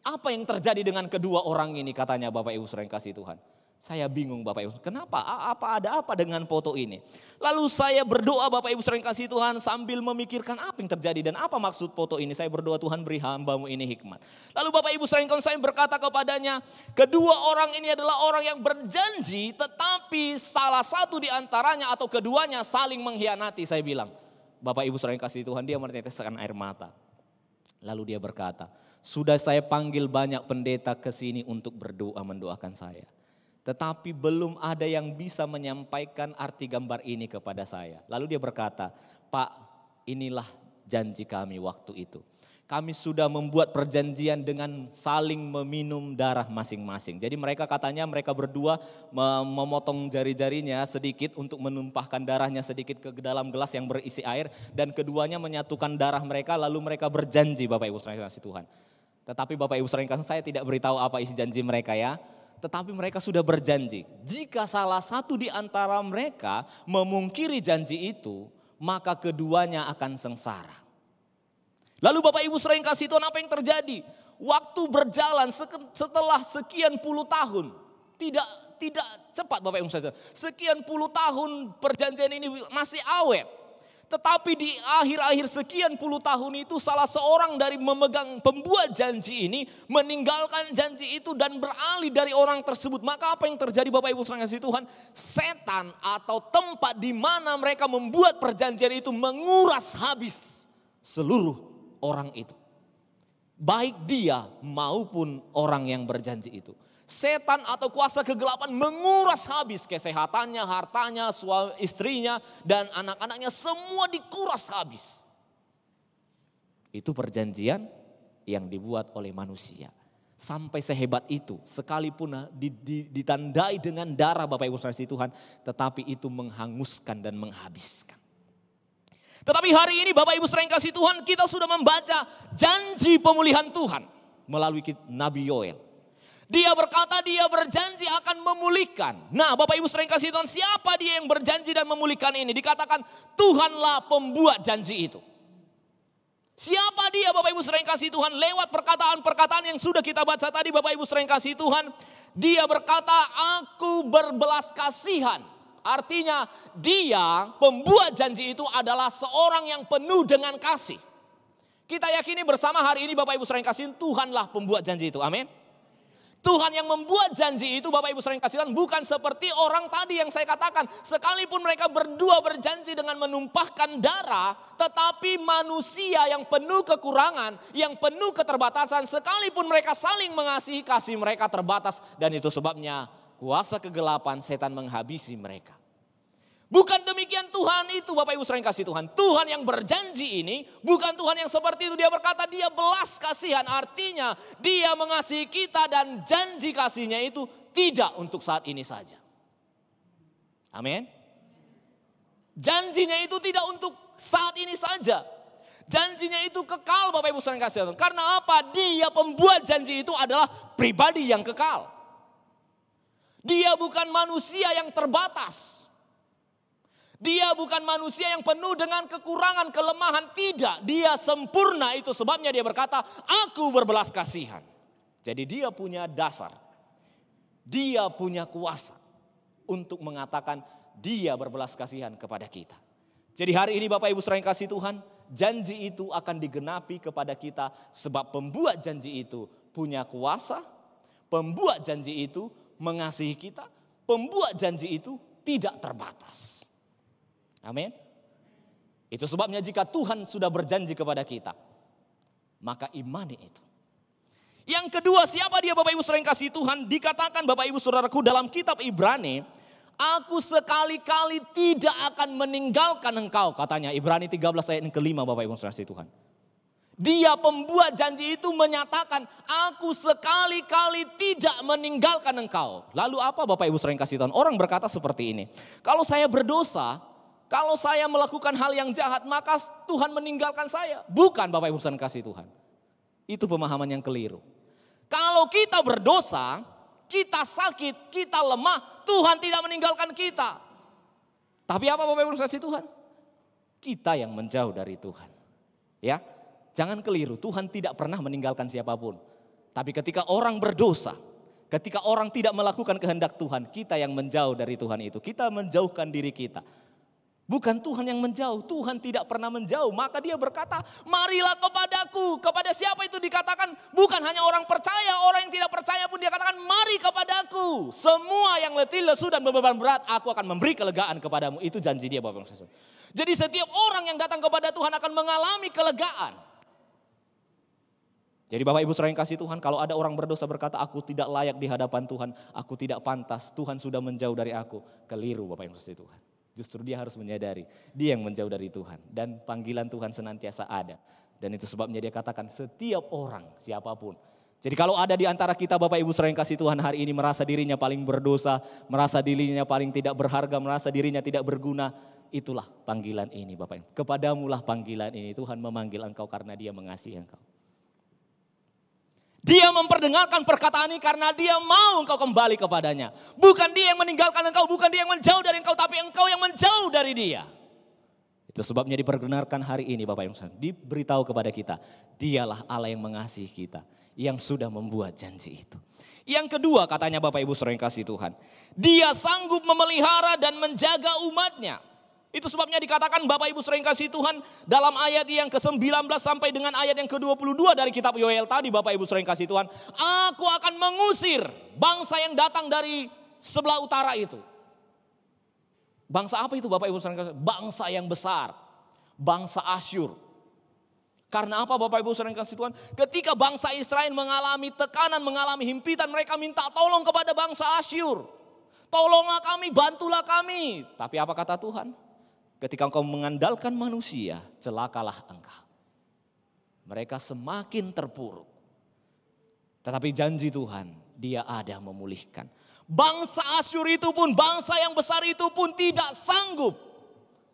Apa yang terjadi dengan kedua orang ini katanya Bapak Ibu Saudara yang kasih Tuhan. Saya bingung Bapak Ibu, kenapa? Ada apa dengan foto ini? Lalu saya berdoa Bapak Ibu Saudara yang kasih Tuhan sambil memikirkan apa yang terjadi dan apa maksud foto ini. Saya berdoa Tuhan beri hamba-Mu ini hikmat. Lalu Bapak Ibu Saudara yang kasih saya berkata kepadanya, kedua orang ini adalah orang yang berjanji tetapi salah satu di antaranya atau keduanya saling mengkhianati. Saya bilang, Bapak Ibu Saudara yang kasih Tuhan dia meneteskan air mata. Lalu dia berkata, sudah saya panggil banyak pendeta ke sini untuk berdoa mendoakan saya. Tetapi belum ada yang bisa menyampaikan arti gambar ini kepada saya. Lalu dia berkata, Pak inilah janji kami waktu itu. Kami sudah membuat perjanjian dengan saling meminum darah masing-masing. Jadi mereka katanya mereka berdua memotong jari-jarinya sedikit untuk menumpahkan darahnya sedikit ke dalam gelas yang berisi air. Dan keduanya menyatukan darah mereka lalu mereka berjanji Bapak Ibu Saudara yang kasih Tuhan. Tetapi Bapak Ibu Saudara yang kasih saya tidak beritahu apa isi janji mereka ya. Tetapi mereka sudah berjanji. Jika salah satu di antara mereka memungkiri janji itu maka keduanya akan sengsara. Lalu Bapak Ibu Saudara yang kasih Tuhan apa yang terjadi? Waktu berjalan setelah sekian puluh tahun. Tidak cepat Bapak Ibu Saudara. Sekian puluh tahun perjanjian ini masih awet. Tetapi di akhir-akhir sekian puluh tahun itu salah seorang dari pembuat janji ini meninggalkan janji itu dan beralih dari orang tersebut. Maka apa yang terjadi Bapak Ibu Saudara yang kasih Tuhan? Setan atau tempat di mana mereka membuat perjanjian itu menguras habis seluruh orang itu. Baik dia maupun orang yang berjanji itu. Setan atau kuasa kegelapan menguras habis kesehatannya, hartanya, istrinya dan anak-anaknya semua dikuras habis. Itu perjanjian yang dibuat oleh manusia. Sampai sehebat itu sekalipun ditandai dengan darah Bapak Ibu Saudara Tuhan, tetapi itu menghanguskan dan menghabiskan. Tetapi hari ini Bapak Ibu Saudara yang kasih Tuhan, kita sudah membaca janji pemulihan Tuhan melalui Nabi Yoel. Dia berkata dia berjanji akan memulihkan. Nah Bapak Ibu sering kasih Tuhan, siapa dia yang berjanji dan memulihkan ini? Dikatakan Tuhanlah pembuat janji itu. Siapa dia Bapak Ibu sering kasih Tuhan? Lewat perkataan-perkataan yang sudah kita baca tadi Bapak Ibu sering kasih Tuhan. Dia berkata aku berbelas kasihan. Artinya dia pembuat janji itu adalah seorang yang penuh dengan kasih. Kita yakini bersama hari ini Bapak Ibu sering kasih Tuhanlah pembuat janji itu. Amin. Tuhan yang membuat janji itu Bapak Ibu sering kasih Tuhan bukan seperti orang tadi yang saya katakan. Sekalipun mereka berdua berjanji dengan menumpahkan darah. Tetapi manusia yang penuh kekurangan, yang penuh keterbatasan. Sekalipun mereka saling mengasihi, kasih mereka terbatas. Dan itu sebabnya kuasa kegelapan setan menghabisi mereka. Bukan demikian Tuhan itu Bapak Ibu sering kasih Tuhan. Tuhan yang berjanji ini bukan Tuhan yang seperti itu. Dia berkata dia belas kasihan. Artinya dia mengasihi kita dan janji kasihnya itu tidak untuk saat ini saja. Amin. Janjinya itu tidak untuk saat ini saja. Janjinya itu kekal Bapak Ibu sering kasih Tuhan. Karena apa? Dia pembuat janji itu adalah pribadi yang kekal. Dia bukan manusia yang terbatas. Dia bukan manusia yang penuh dengan kekurangan, kelemahan. Tidak, dia sempurna. Itu sebabnya dia berkata, aku berbelas kasihan. Jadi dia punya dasar. Dia punya kuasa untuk mengatakan dia berbelas kasihan kepada kita. Jadi hari ini Bapak Ibu sering kasih Tuhan, janji itu akan digenapi kepada kita. Sebab pembuat janji itu punya kuasa. Pembuat janji itu mengasihi kita. Pembuat janji itu tidak terbatas. Amin. Itu sebabnya jika Tuhan sudah berjanji kepada kita, maka imani itu. Yang kedua, siapa dia Bapak Ibu sering kasih Tuhan? Dikatakan Bapak Ibu saudaraku dalam kitab Ibrani, aku sekali-kali tidak akan meninggalkan engkau. Katanya Ibrani 13 ayat yang kelima Bapak Ibu sering kasih Tuhan. Dia pembuat janji itu menyatakan, aku sekali-kali tidak meninggalkan engkau. Lalu apa Bapak Ibu sering kasih Tuhan? Orang berkata seperti ini, kalau saya berdosa, kalau saya melakukan hal yang jahat, maka Tuhan meninggalkan saya. Bukan Bapak Ibu sering kasih Tuhan. Itu pemahaman yang keliru. Kalau kita berdosa, kita sakit, kita lemah, Tuhan tidak meninggalkan kita. Tapi apa Bapak Ibu sering kasih Tuhan? Kita yang menjauh dari Tuhan. Ya, jangan keliru, Tuhan tidak pernah meninggalkan siapapun. Tapi ketika orang berdosa, ketika orang tidak melakukan kehendak Tuhan, kita yang menjauh dari Tuhan itu. Kita menjauhkan diri kita. Bukan Tuhan yang menjauh, Tuhan tidak pernah menjauh. Maka dia berkata, marilah kepadaku. Kepada siapa itu dikatakan? Bukan hanya orang percaya, orang yang tidak percaya pun dia katakan, mari kepadaku. Semua yang letih, lesu dan beban berat, aku akan memberi kelegaan kepadamu. Itu janji dia Bapak Ibu. Jadi setiap orang yang datang kepada Tuhan akan mengalami kelegaan. Jadi Bapak Ibu saudara yang kasih Tuhan, kalau ada orang berdosa berkata, aku tidak layak di hadapan Tuhan, aku tidak pantas, Tuhan sudah menjauh dari aku. Keliru Bapak Ibu kasih Tuhan. Justru dia harus menyadari, dia yang menjauh dari Tuhan. Dan panggilan Tuhan senantiasa ada. Dan itu sebabnya dia katakan setiap orang, siapapun. Jadi kalau ada di antara kita Bapak Ibu saudara yang kasih Tuhan hari ini merasa dirinya paling berdosa, merasa dirinya paling tidak berharga, merasa dirinya tidak berguna. Itulah panggilan ini Bapak Ibu. Kepadamulah panggilan ini, Tuhan memanggil engkau karena dia mengasihi engkau. Dia memperdengarkan perkataan ini karena dia mau engkau kembali kepadanya. Bukan dia yang meninggalkan engkau, bukan dia yang menjauh dari engkau, tapi engkau yang menjauh dari dia. Itu sebabnya diperdengarkan hari ini Bapak Ibu, diberitahu kepada kita. Dialah Allah yang mengasihi kita, yang sudah membuat janji itu. Yang kedua katanya Bapak Ibu saudara yang kasih Tuhan. Dia sanggup memelihara dan menjaga umatnya. Itu sebabnya dikatakan Bapak Ibu sering kasih Tuhan dalam ayat yang ke-19 sampai dengan ayat yang ke-22 dari kitab Yoel tadi Bapak Ibu sering kasih Tuhan. Aku akan mengusir bangsa yang datang dari sebelah utara itu. Bangsa apa itu Bapak Ibu sering kasih? Bangsa yang besar. Bangsa Asyur. Karena apa Bapak Ibu sering kasih Tuhan? Ketika bangsa Israel mengalami tekanan, mengalami himpitan, mereka minta tolong kepada bangsa Asyur. Tolonglah kami, bantulah kami. Tapi apa kata Tuhan? Ketika engkau mengandalkan manusia, celakalah engkau. Mereka semakin terpuruk. Tetapi janji Tuhan, dia ada memulihkan. Bangsa Asyur itu pun, bangsa yang besar itu pun tidak sanggup.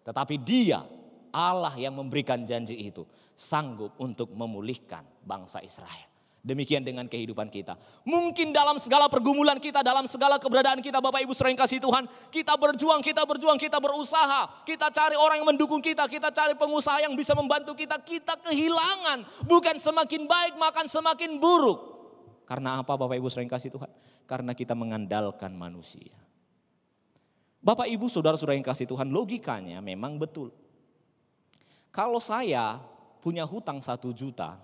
Tetapi dia, Allah yang memberikan janji itu, sanggup untuk memulihkan bangsa Israel. Demikian dengan kehidupan kita. Mungkin dalam segala pergumulan kita, dalam segala keberadaan kita, Bapak Ibu saudara yang kasih Tuhan, kita berjuang, kita berusaha, kita cari orang yang mendukung kita cari pengusaha yang bisa membantu kita kehilangan. Bukan semakin baik, makan semakin buruk. Karena apa Bapak Ibu saudara yang kasih Tuhan? Karena kita mengandalkan manusia. Bapak Ibu saudara-saudara yang kasih Tuhan, logikanya memang betul. Kalau saya punya hutang 1 juta,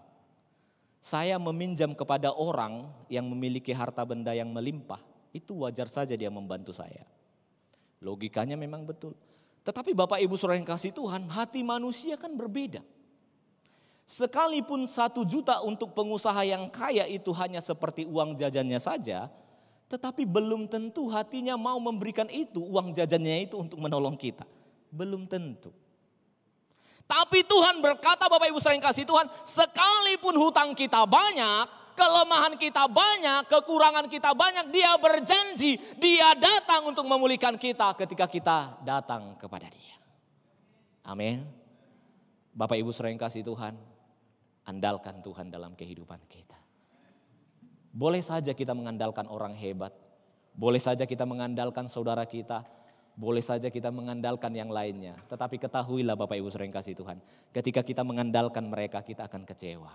saya meminjam kepada orang yang memiliki harta benda yang melimpah, itu wajar saja dia membantu saya. Logikanya memang betul. Tetapi Bapak Ibu saudara yang kasih Tuhan, hati manusia kan berbeda. Sekalipun 1 juta untuk pengusaha yang kaya itu hanya seperti uang jajannya saja, tetapi belum tentu hatinya mau memberikan itu, uang jajannya itu untuk menolong kita. Belum tentu. Tapi Tuhan berkata Bapak Ibu saudara yang kasih Tuhan, sekalipun hutang kita banyak, kelemahan kita banyak, kekurangan kita banyak, Dia berjanji, Dia datang untuk memulihkan kita ketika kita datang kepada Dia. Amin. Bapak Ibu saudara yang kasih Tuhan, andalkan Tuhan dalam kehidupan kita. Boleh saja kita mengandalkan orang hebat, boleh saja kita mengandalkan saudara kita, boleh saja kita mengandalkan yang lainnya. Tetapi ketahuilah Bapak Ibu saudara yang kasih Tuhan, ketika kita mengandalkan mereka kita akan kecewa.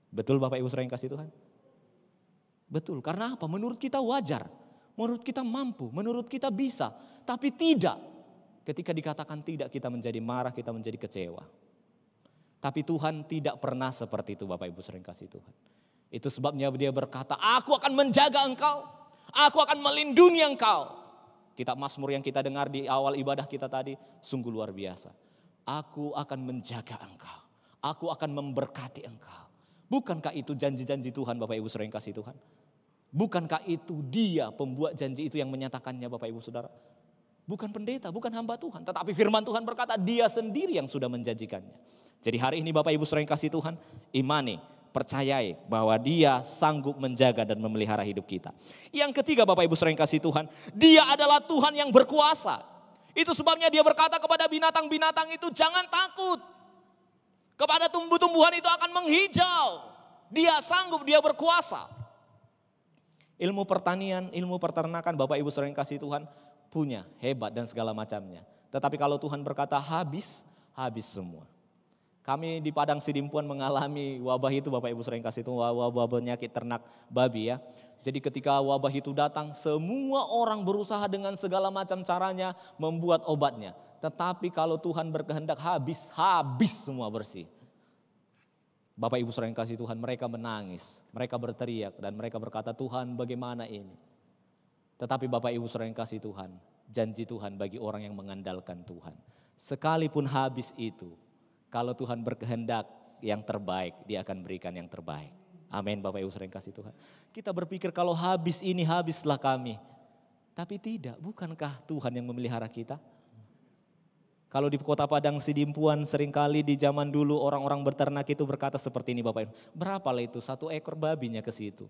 Betul Bapak Ibu saudara yang kasih Tuhan? Betul, karena apa? Menurut kita wajar, menurut kita mampu, menurut kita bisa. Tapi tidak, ketika dikatakan tidak kita menjadi marah, kita menjadi kecewa. Tapi Tuhan tidak pernah seperti itu Bapak Ibu saudara yang kasih Tuhan. Itu sebabnya Dia berkata, aku akan menjaga engkau, aku akan melindungi engkau. Kitab Mazmur yang kita dengar di awal ibadah kita tadi sungguh luar biasa. Aku akan menjaga engkau, aku akan memberkati engkau. Bukankah itu janji-janji Tuhan Bapak Ibu saudara yang kasih Tuhan? Bukankah itu Dia pembuat janji itu yang menyatakannya Bapak Ibu saudara? Bukan pendeta, bukan hamba Tuhan, tetapi firman Tuhan berkata Dia sendiri yang sudah menjanjikannya. Jadi hari ini Bapak Ibu saudara yang kasih Tuhan, imani, percayai bahwa Dia sanggup menjaga dan memelihara hidup kita. Yang ketiga Bapak Ibu saudara yang kasih Tuhan, Dia adalah Tuhan yang berkuasa. Itu sebabnya Dia berkata kepada binatang-binatang itu jangan takut. Kepada tumbuh-tumbuhan itu akan menghijau. Dia sanggup, Dia berkuasa. Ilmu pertanian, ilmu peternakan Bapak Ibu saudara yang kasih Tuhan punya hebat dan segala macamnya. Tetapi kalau Tuhan berkata habis, habis semua. Kami di Padang Sidimpuan mengalami wabah itu Bapak Ibu saudara yang kasih Tuhan, wabah penyakit ternak babi ya. Jadi ketika wabah itu datang, semua orang berusaha dengan segala macam caranya membuat obatnya. Tetapi kalau Tuhan berkehendak habis semua bersih. Bapak Ibu saudara yang kasih Tuhan, mereka menangis, mereka berteriak dan mereka berkata, Tuhan bagaimana ini? Tetapi Bapak Ibu saudara yang kasih Tuhan, janji Tuhan bagi orang yang mengandalkan Tuhan. Sekalipun habis itu, kalau Tuhan berkehendak yang terbaik, Dia akan berikan yang terbaik. Amin Bapak Ibu saudara yang kasih Tuhan. Kita berpikir kalau habis ini habislah kami. Tapi tidak, bukankah Tuhan yang memelihara kita? Kalau di kota Padang Sidimpuan seringkali di zaman dulu orang-orang berternak itu berkata seperti ini Bapak Ibu. Berapalah itu 1 ekor babinya ke situ.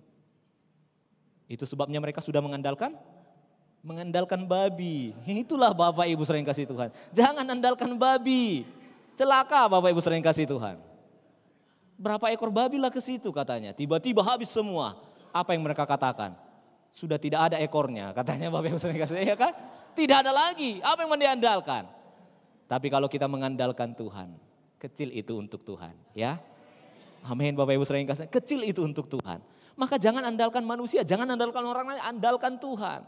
Itu sebabnya mereka sudah mengandalkan babi. Itulah Bapak Ibu saudara yang kasih Tuhan. Jangan andalkan babi. Celaka Bapak Ibu saudara yang kasih Tuhan. Berapa ekor babi lah ke situ katanya. Tiba-tiba habis semua. Apa yang mereka katakan? Sudah tidak ada ekornya katanya Bapak Ibu saudara yang kasih Tuhan. Ya kan? Tidak ada lagi. Apa yang diandalkan? Tapi kalau kita mengandalkan Tuhan, kecil itu untuk Tuhan. Ya. Amin Bapak Ibu saudara yang kasih Tuhan. Kecil itu untuk Tuhan. Maka jangan andalkan manusia, jangan andalkan orang lain, andalkan Tuhan.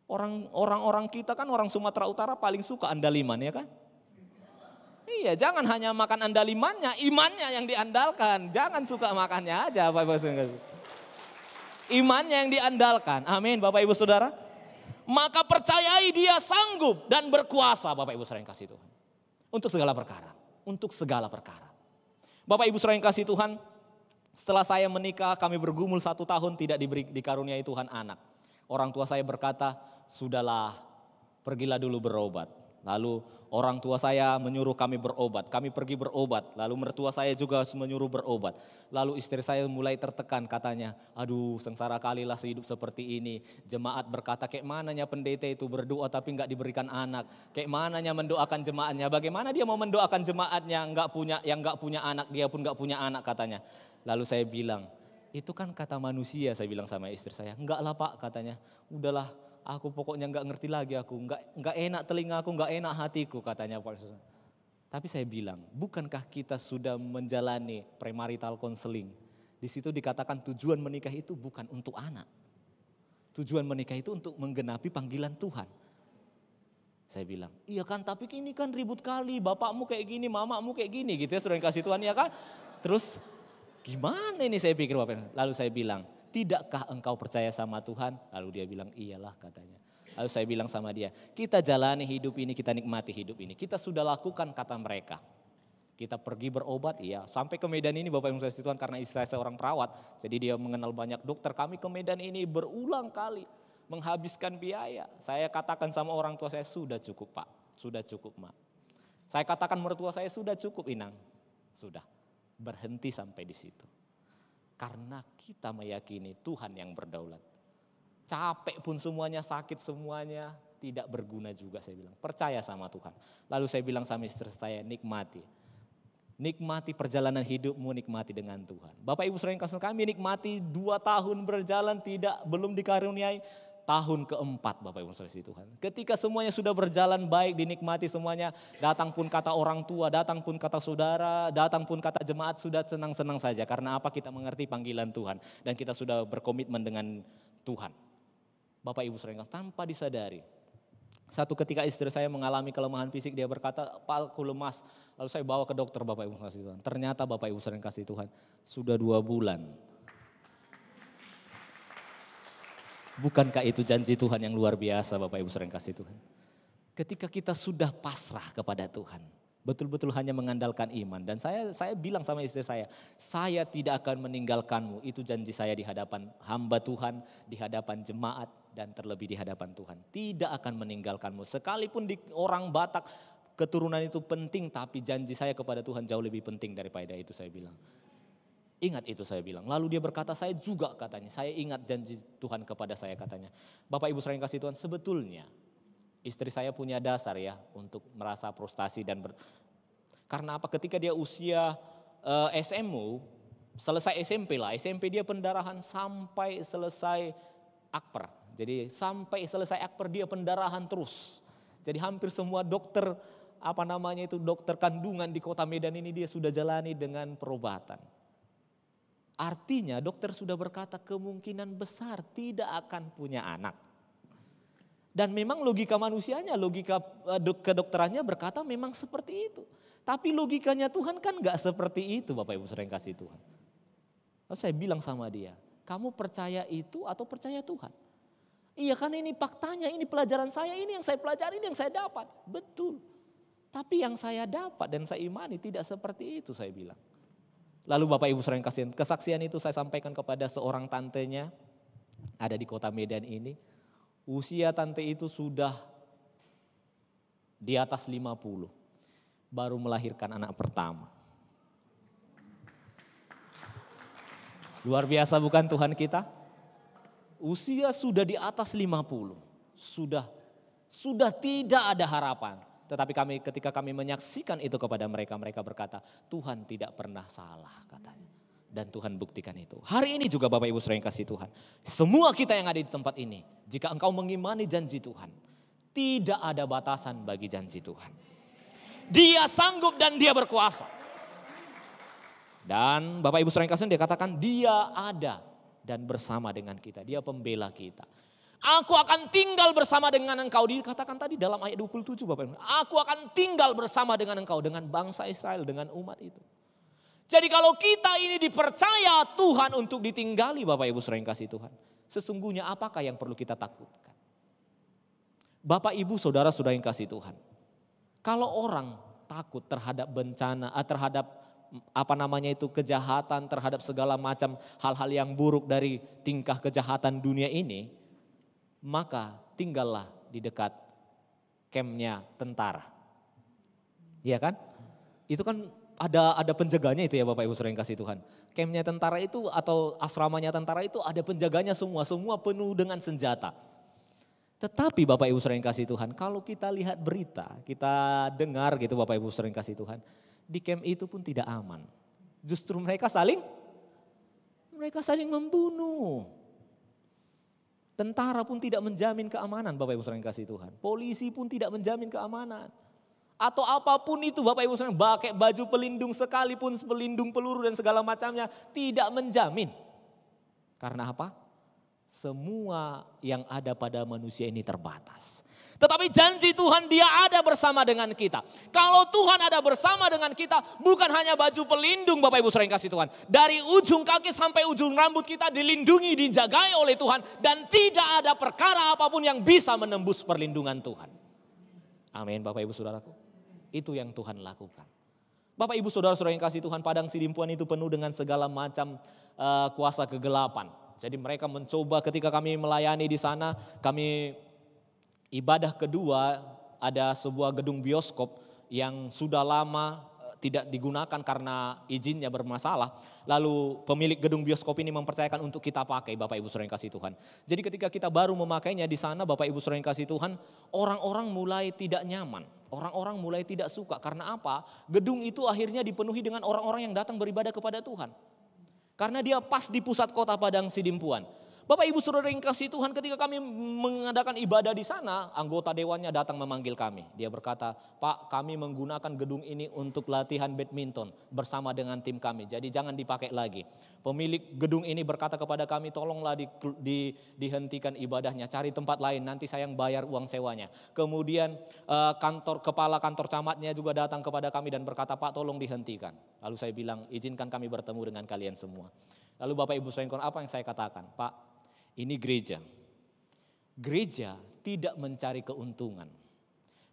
Orang-orang kita kan orang Sumatera Utara paling suka andaliman ya kan? Iya, jangan hanya makan andalimannya, imannya yang diandalkan. Jangan suka makannya aja Bapak Ibu Saudara. Imannya yang diandalkan. Amin Bapak Ibu Saudara. Maka percayai Dia sanggup dan berkuasa Bapak Ibu Saudara yang kasih Tuhan. Untuk segala perkara. Untuk segala perkara. Bapak Ibu Saudara yang kasih Tuhan. Setelah saya menikah kami bergumul 1 tahun tidak dikaruniai Tuhan anak. Orang tua saya berkata, sudahlah pergilah dulu berobat. Lalu orang tua saya menyuruh kami berobat, kami pergi berobat. Lalu mertua saya juga menyuruh berobat. Lalu istri saya mulai tertekan katanya, aduh sengsara kalilah hidup seperti ini. Jemaat berkata, kayak mananya pendeta itu berdoa tapi enggak diberikan anak. Kayak mananya mendoakan jemaatnya, bagaimana dia mau mendoakan jemaatnya yang enggak punya anak, dia pun enggak punya anak katanya. Lalu saya bilang, itu kan kata manusia, saya bilang sama istri saya. Enggak lah Pak, katanya. Udahlah, aku pokoknya enggak ngerti lagi aku. Enggak enak telinga aku, enggak enak hatiku, katanya Pak. Tapi saya bilang, bukankah kita sudah menjalani premarital counseling? Di situ dikatakan tujuan menikah itu bukan untuk anak. Tujuan menikah itu untuk menggenapi panggilan Tuhan. Saya bilang, iya kan, tapi ini kan ribut kali, bapakmu kayak gini, mamamu kayak gini gitu ya, saudara yang kasih Tuhan ya kan. Terus gimana ini saya pikir Bapak. Lalu saya bilang, tidakkah engkau percaya sama Tuhan? Lalu dia bilang, iyalah katanya. Lalu saya bilang sama dia, kita jalani hidup ini, kita nikmati hidup ini. Kita sudah lakukan kata mereka. Kita pergi berobat, iya. Sampai ke Medan ini Bapak Ibu saya Tuhan, karena istri saya seorang perawat. Jadi dia mengenal banyak dokter. Kami ke Medan ini berulang kali menghabiskan biaya. Saya katakan sama orang tua saya, sudah cukup Pak, sudah cukup Mak. Saya katakan mertua saya, sudah cukup Inang. Sudah, berhenti sampai di situ. Karena kita meyakini Tuhan yang berdaulat. Capek pun semuanya, sakit semuanya, tidak berguna juga saya bilang. Percaya sama Tuhan. Lalu saya bilang sama istri saya, nikmati. Nikmati perjalanan hidupmu, nikmati dengan Tuhan. Bapak Ibu saudara yang kasih kami nikmati 2 tahun berjalan belum dikaruniai. Tahun keempat Bapak Ibu saudara Tuhan. Ketika semuanya sudah berjalan baik, dinikmati semuanya. Datang pun kata orang tua, datang pun kata saudara, datang pun kata jemaat, sudah senang-senang saja. Karena apa? Kita mengerti panggilan Tuhan. Dan kita sudah berkomitmen dengan Tuhan. Bapak Ibu saudara tanpa disadari. Satu ketika istri saya mengalami kelemahan fisik, dia berkata, Pak aku lemas. Lalu saya bawa ke dokter Bapak Ibu kasih Tuhan. Ternyata Bapak Ibu saudara kasih Tuhan, sudah 2 bulan. Bukankah itu janji Tuhan yang luar biasa Bapak Ibu saudara kasih Tuhan. Ketika kita sudah pasrah kepada Tuhan, betul-betul hanya mengandalkan iman. Dan saya bilang sama istri saya tidak akan meninggalkanmu. Itu janji saya di hadapan hamba Tuhan, di hadapan jemaat, dan terlebih di hadapan Tuhan. Tidak akan meninggalkanmu. Sekalipun di orang Batak keturunan itu penting, tapi janji saya kepada Tuhan jauh lebih penting daripada itu saya bilang. Ingat itu saya bilang. Lalu dia berkata, saya juga katanya, saya ingat janji Tuhan kepada saya katanya. Bapak Ibu saudara yang kasih Tuhan, sebetulnya istri saya punya dasar ya untuk merasa frustasi dan karena apa? Ketika dia usia SMU, selesai SMP lah, SMP dia pendarahan sampai selesai akper. Jadi sampai selesai akper dia pendarahan terus. Jadi hampir semua dokter dokter kandungan di kota Medan ini dia sudah jalani dengan perobatan. Artinya dokter sudah berkata kemungkinan besar tidak akan punya anak. Dan memang logika manusianya, logika kedokterannya berkata memang seperti itu. Tapi logikanya Tuhan kan gak seperti itu Bapak Ibu saudara yang kasih Tuhan. Lalu saya bilang sama dia, kamu percaya itu atau percaya Tuhan? Iya kan ini faktanya, ini pelajaran saya, ini yang saya pelajari, ini yang saya dapat. Betul. Tapi yang saya dapat dan saya imani tidak seperti itu saya bilang. Lalu Bapak Ibu saudara yang kasih, kesaksian itu saya sampaikan kepada seorang tantenya ada di kota Medan ini. Usia tante itu sudah di atas 50, baru melahirkan anak pertama. Luar biasa bukan Tuhan kita? Usia sudah di atas 50, sudah tidak ada harapan. Tetapi ketika kami menyaksikan itu kepada mereka, mereka berkata, Tuhan tidak pernah salah katanya. Dan Tuhan buktikan itu. Hari ini juga Bapak Ibu saudara yang kasih Tuhan. Semua kita yang ada di tempat ini, jika engkau mengimani janji Tuhan, tidak ada batasan bagi janji Tuhan. Dia sanggup dan dia berkuasa. Dan Bapak Ibu saudara yang kasih dia katakan dia ada dan bersama dengan kita. Dia pembela kita. Aku akan tinggal bersama dengan engkau. Dikatakan tadi dalam ayat 27 Bapak Ibu. Aku akan tinggal bersama dengan engkau, dengan bangsa Israel, dengan umat itu. Jadi kalau kita ini dipercaya Tuhan untuk ditinggali Bapak Ibu saudara yang kasih Tuhan. Sesungguhnya apakah yang perlu kita takutkan? Bapak Ibu saudara-saudara yang kasih Tuhan. Kalau orang takut terhadap bencana, terhadap kejahatan, terhadap segala macam hal-hal yang buruk dari tingkah kejahatan dunia ini, maka tinggallah di dekat campnya tentara. Iya kan? Itu kan ada penjaganya itu ya Bapak Ibu saudara yang kasih Tuhan. Campnya tentara itu atau asramanya tentara itu ada penjaganya semua penuh dengan senjata. Tetapi Bapak Ibu saudara yang kasih Tuhan, kalau kita lihat berita, kita dengar gitu Bapak Ibu saudara yang kasih Tuhan, di camp itu pun tidak aman. Justru mereka saling Mereka saling membunuh. Tentara pun tidak menjamin keamanan, Bapak Ibu Saudara yang kasih Tuhan. Polisi pun tidak menjamin keamanan. Atau apapun itu Bapak Ibu Saudara, pakai baju pelindung sekalipun, pelindung peluru dan segala macamnya, tidak menjamin. Karena apa? Semua yang ada pada manusia ini terbatas. Tetapi janji Tuhan, Dia ada bersama dengan kita. Kalau Tuhan ada bersama dengan kita, bukan hanya baju pelindung Bapak Ibu Saudara yang kasih Tuhan. Dari ujung kaki sampai ujung rambut kita dilindungi, dijagai oleh Tuhan. Dan tidak ada perkara apapun yang bisa menembus perlindungan Tuhan. Amin Bapak Ibu Saudaraku. Itu yang Tuhan lakukan. Bapak Ibu Saudara-saudara yang kasih Tuhan, Padang Sidimpuan itu penuh dengan segala macam kuasa kegelapan. Jadi mereka mencoba ketika kami melayani di sana, kami ibadah kedua, ada sebuah gedung bioskop yang sudah lama tidak digunakan karena izinnya bermasalah. Lalu pemilik gedung bioskop ini mempercayakan untuk kita pakai, Bapak Ibu Saudara yang kasih Tuhan. Jadi ketika kita baru memakainya di sana, Bapak Ibu Saudara yang kasih Tuhan, orang-orang mulai tidak nyaman. Orang-orang mulai tidak suka. Karena apa? Gedung itu akhirnya dipenuhi dengan orang-orang yang datang beribadah kepada Tuhan. Karena dia pas di pusat kota Padang Sidimpuan. Bapak Ibu Saudara yang kasih Tuhan, ketika kami mengadakan ibadah di sana, anggota dewannya datang memanggil kami. Dia berkata, Pak, kami menggunakan gedung ini untuk latihan badminton bersama dengan tim kami. Jadi jangan dipakai lagi. Pemilik gedung ini berkata kepada kami, tolonglah dihentikan ibadahnya, cari tempat lain, nanti saya yang bayar uang sewanya. Kemudian kepala kantor camatnya juga datang kepada kami dan berkata, Pak, tolong dihentikan. Lalu saya bilang, izinkan kami bertemu dengan kalian semua. Lalu Bapak Ibu Saudara, apa yang saya katakan? Pak, ini gereja. Gereja tidak mencari keuntungan.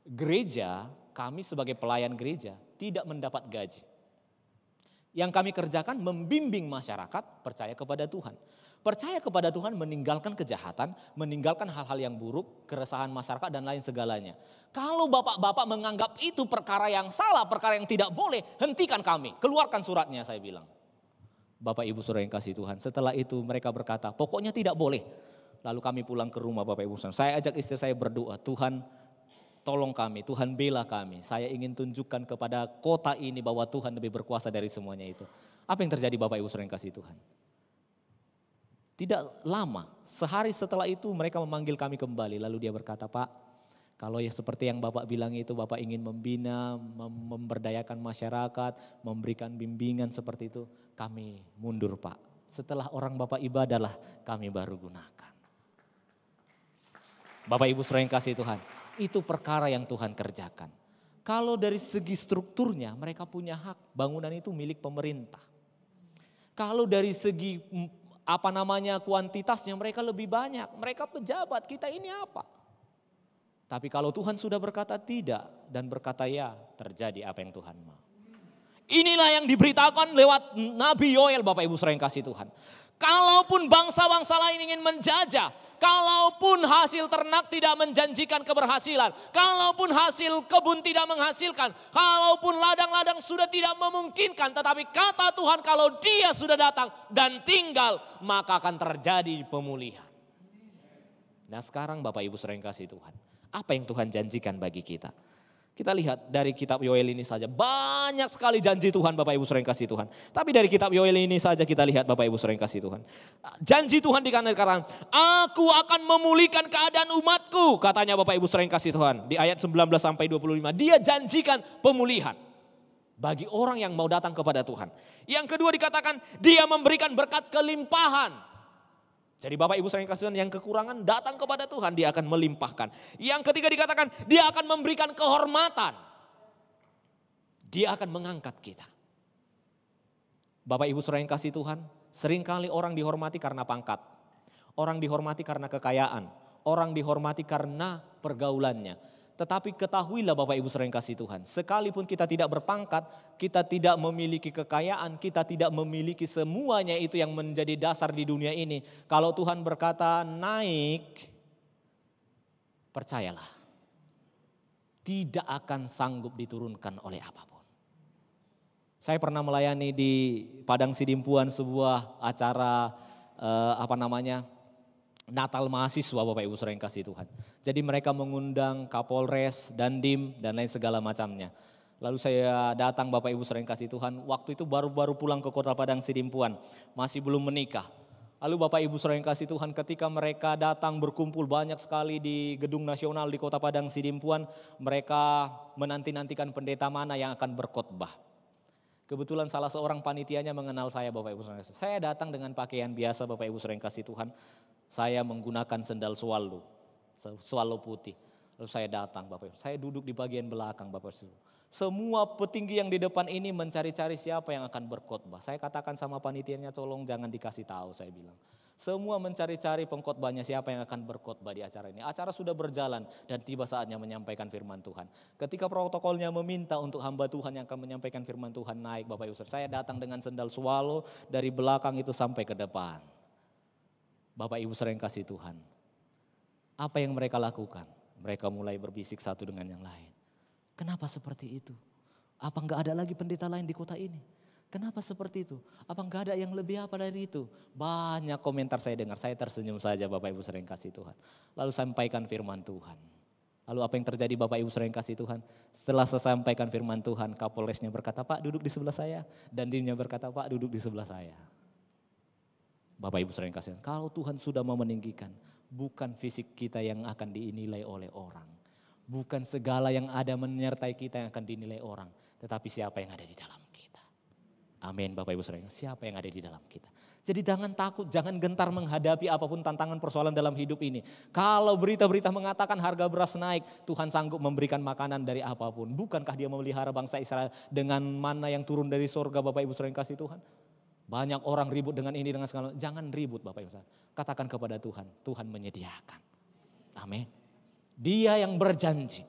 Gereja, kami sebagai pelayan gereja tidak mendapat gaji. Yang kami kerjakan membimbing masyarakat percaya kepada Tuhan. Percaya kepada Tuhan, meninggalkan kejahatan, meninggalkan hal-hal yang buruk, keresahan masyarakat dan lain segalanya. Kalau bapak-bapak menganggap itu perkara yang salah, perkara yang tidak boleh, hentikan kami, keluarkan suratnya, saya bilang. Bapak Ibu Saudara yang kasih Tuhan, setelah itu mereka berkata, pokoknya tidak boleh. Lalu kami pulang ke rumah Bapak Ibu Saudara. Saya ajak istri saya berdoa, Tuhan tolong kami, Tuhan bela kami. Saya ingin tunjukkan kepada kota ini bahwa Tuhan lebih berkuasa dari semuanya itu. Apa yang terjadi Bapak Ibu Saudara yang kasih Tuhan? Tidak lama, sehari setelah itu mereka memanggil kami kembali. Lalu dia berkata, Pak, kalau ya seperti yang Bapak bilang itu, Bapak ingin membina, memberdayakan masyarakat, memberikan bimbingan seperti itu, kami mundur Pak. Setelah orang Bapak ibadahlah kami baru gunakan. Bapak Ibu Saudara yang kasih Tuhan, itu perkara yang Tuhan kerjakan. Kalau dari segi strukturnya mereka punya hak, bangunan itu milik pemerintah. Kalau dari segi kuantitasnya mereka lebih banyak, mereka pejabat, kita ini apa? Tapi kalau Tuhan sudah berkata tidak dan berkata ya, terjadi apa yang Tuhan mau. Inilah yang diberitakan lewat Nabi Yoel, Bapak Ibu Saudara yang kasih Tuhan. Kalaupun bangsa-bangsa lain ingin menjajah, kalaupun hasil ternak tidak menjanjikan keberhasilan, kalaupun hasil kebun tidak menghasilkan, kalaupun ladang-ladang sudah tidak memungkinkan, tetapi kata Tuhan kalau Dia sudah datang dan tinggal, maka akan terjadi pemulihan. Nah sekarang Bapak Ibu Saudara yang kasih Tuhan, apa yang Tuhan janjikan bagi kita? Kita lihat dari kitab Yoel ini saja, banyak sekali janji Tuhan Bapak Ibu Saudara yang kasih Tuhan. Tapi dari kitab Yoel ini saja kita lihat Bapak Ibu Saudara yang kasih Tuhan. Janji Tuhan dikatakan, aku akan memulihkan keadaan umatku, katanya Bapak Ibu Saudara yang kasih Tuhan. Di ayat 19 sampai 25, Dia janjikan pemulihan bagi orang yang mau datang kepada Tuhan. Yang kedua dikatakan, Dia memberikan berkat kelimpahan. Jadi Bapak Ibu Saudara yang kasih Tuhan, yang kekurangan datang kepada Tuhan, Dia akan melimpahkan. Yang ketiga dikatakan, Dia akan memberikan kehormatan. Dia akan mengangkat kita. Bapak Ibu Saudara yang kasih Tuhan, seringkali orang dihormati karena pangkat. Orang dihormati karena kekayaan. Orang dihormati karena pergaulannya. Tetapi ketahuilah Bapak Ibu Saudara yang kasih Tuhan, sekalipun kita tidak berpangkat, kita tidak memiliki kekayaan, kita tidak memiliki semuanya itu yang menjadi dasar di dunia ini. Kalau Tuhan berkata naik, percayalah, tidak akan sanggup diturunkan oleh apapun. Saya pernah melayani di Padang Sidimpuan sebuah acara Natal mahasiswa Bapak Ibu Saudara yang kasih Tuhan. Jadi mereka mengundang Kapolres, Dandim dan lain segala macamnya. Lalu saya datang Bapak Ibu saudara yang kasih Tuhan, waktu itu baru-baru pulang ke Kota Padang Sidimpuan, masih belum menikah. Lalu Bapak Ibu saudara yang kasih Tuhan, ketika mereka datang berkumpul banyak sekali di Gedung Nasional di Kota Padang Sidimpuan, mereka menanti-nantikan pendeta mana yang akan berkhotbah. Kebetulan salah seorang panitianya mengenal saya Bapak Ibu saudara yang kasih. Saya datang dengan pakaian biasa Bapak Ibu saudara yang kasih Tuhan, saya menggunakan sendal swallow putih. Lalu saya datang Bapak Ibu, saya duduk di bagian belakang Bapak Ibu. Semua petinggi yang di depan ini mencari-cari siapa yang akan berkhotbah. Saya katakan sama panitianya, tolong jangan dikasih tahu, saya bilang. Semua mencari-cari pengkhotbahnya siapa yang akan berkhotbah di acara ini. Acara sudah berjalan dan tiba saatnya menyampaikan firman Tuhan. Ketika protokolnya meminta untuk hamba Tuhan yang akan menyampaikan firman Tuhan naik Bapak Ibu, saya datang dengan sendal swallow dari belakang itu sampai ke depan. Bapak Ibu sering kasih Tuhan. Apa yang mereka lakukan? Mereka mulai berbisik satu dengan yang lain. Kenapa seperti itu? Apa enggak ada lagi pendeta lain di kota ini? Kenapa seperti itu? Apa enggak ada yang lebih apa dari itu? Banyak komentar saya dengar, saya tersenyum saja Bapak Ibu sering kasih Tuhan. Lalu sampaikan firman Tuhan. Lalu apa yang terjadi Bapak Ibu sering kasih Tuhan? Setelah saya sampaikan firman Tuhan, Kapolresnya berkata, Pak duduk di sebelah saya. Dan Dimnya berkata, Pak duduk di sebelah saya. Bapak Ibu sering kasih Tuhan, kalau Tuhan sudah mau meninggikan, bukan fisik kita yang akan dinilai oleh orang. Bukan segala yang ada menyertai kita yang akan dinilai orang. Tetapi siapa yang ada di dalam kita. Amin Bapak Ibu saudara, siapa yang ada di dalam kita. Jadi jangan takut, jangan gentar menghadapi apapun tantangan persoalan dalam hidup ini. Kalau berita-berita mengatakan harga beras naik, Tuhan sanggup memberikan makanan dari apapun. Bukankah dia memelihara bangsa Israel dengan mana yang turun dari sorga Bapak Ibu saudara yang kasih Tuhan. Banyak orang ribut dengan ini, dengan segala. Jangan ribut Bapak Ibu saudara. Katakan kepada Tuhan, Tuhan menyediakan. Amin. Dia yang berjanji.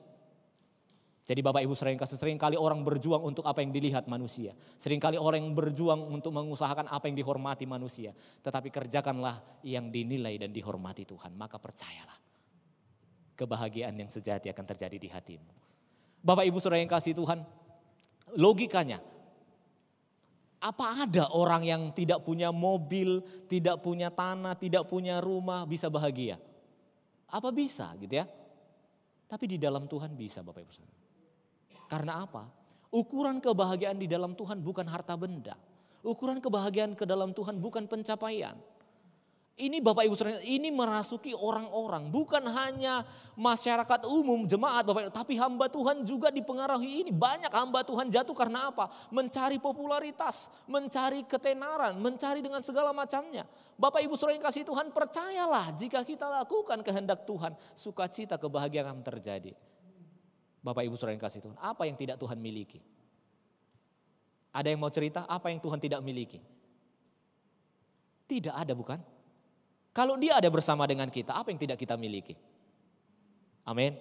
Jadi Bapak Ibu sering kali orang berjuang untuk apa yang dilihat manusia. Seringkali orang yang berjuang untuk mengusahakan apa yang dihormati manusia. Tetapi kerjakanlah yang dinilai dan dihormati Tuhan. Maka percayalah. Kebahagiaan yang sejati akan terjadi di hatimu. Bapak Ibu saudara yang kasih Tuhan. Logikanya. Apa ada orang yang tidak punya mobil, tidak punya tanah, tidak punya rumah bisa bahagia? Apa bisa gitu ya? Tapi di dalam Tuhan bisa Bapak Ibu saudara. Karena apa? Ukuran kebahagiaan di dalam Tuhan bukan harta benda. Ukuran kebahagiaan ke dalam Tuhan bukan pencapaian. Ini Bapak Ibu saudara, ini merasuki orang-orang. Bukan hanya masyarakat umum, jemaat Bapak Ibu. Tapi hamba Tuhan juga dipengaruhi ini. Banyak hamba Tuhan jatuh karena apa? Mencari popularitas, mencari ketenaran, mencari dengan segala macamnya. Bapak Ibu saudara yang kasih Tuhan, percayalah jika kita lakukan kehendak Tuhan, sukacita kebahagiaan akan terjadi. Bapak Ibu saudara yang kasih Tuhan, apa yang tidak Tuhan miliki? Ada yang mau cerita apa yang Tuhan tidak miliki? Tidak ada bukan? Kalau dia ada bersama dengan kita, apa yang tidak kita miliki? Amin.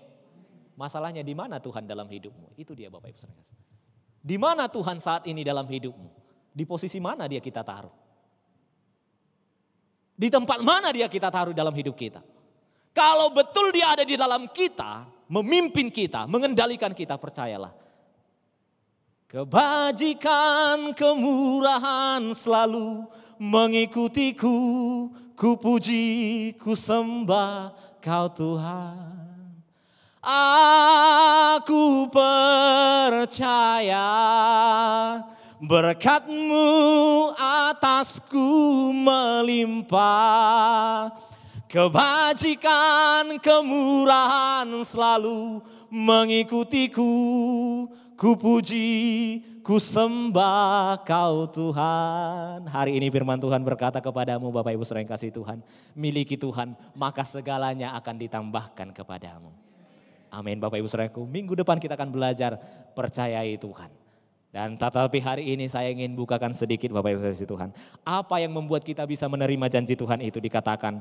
Masalahnya di mana Tuhan dalam hidupmu? Itu dia Bapak Ibu saudara. Di mana Tuhan saat ini dalam hidupmu? Di posisi mana dia kita taruh? Di tempat mana dia kita taruh dalam hidup kita? Kalau betul dia ada di dalam kita, memimpin kita, mengendalikan kita, percayalah. Kebajikan, kemurahan selalu mengikutiku, ku puji, ku sembah Kau Tuhan. Aku percaya berkat-Mu atasku melimpah. Kebajikan, kemurahan selalu mengikutiku, ku puji, ku sembah Kau Tuhan. Hari ini firman Tuhan berkata kepadamu Bapak Ibu saudara yang kasih Tuhan. Miliki Tuhan maka segalanya akan ditambahkan kepadamu. Amin Bapak Ibu saudaraku. Minggu depan kita akan belajar percayai Tuhan. Dan tetapi hari ini saya ingin bukakan sedikit Bapak Ibu saudara yang kasih Tuhan. Apa yang membuat kita bisa menerima janji Tuhan itu dikatakan.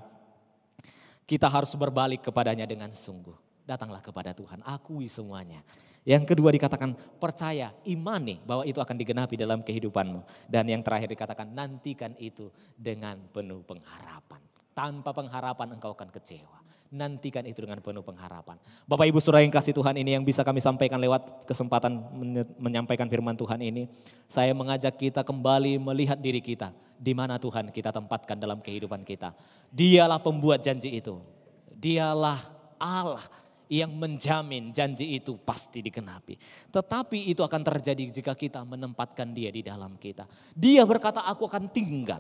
Kita harus berbalik kepadanya dengan sungguh. Datanglah kepada Tuhan, akui semuanya. Yang kedua dikatakan percaya, imani bahwa itu akan digenapi dalam kehidupanmu. Dan yang terakhir dikatakan nantikan itu dengan penuh pengharapan. Tanpa pengharapan engkau akan kecewa. Nantikan itu dengan penuh pengharapan. Bapak Ibu saudara yang kasih Tuhan ini yang bisa kami sampaikan lewat kesempatan menyampaikan firman Tuhan ini. Saya mengajak kita kembali melihat diri kita. Di mana Tuhan kita tempatkan dalam kehidupan kita. Dialah pembuat janji itu. Dialah Allah yang menjamin janji itu pasti digenapi. Tetapi itu akan terjadi jika kita menempatkan dia di dalam kita. Dia berkata, aku akan tinggal.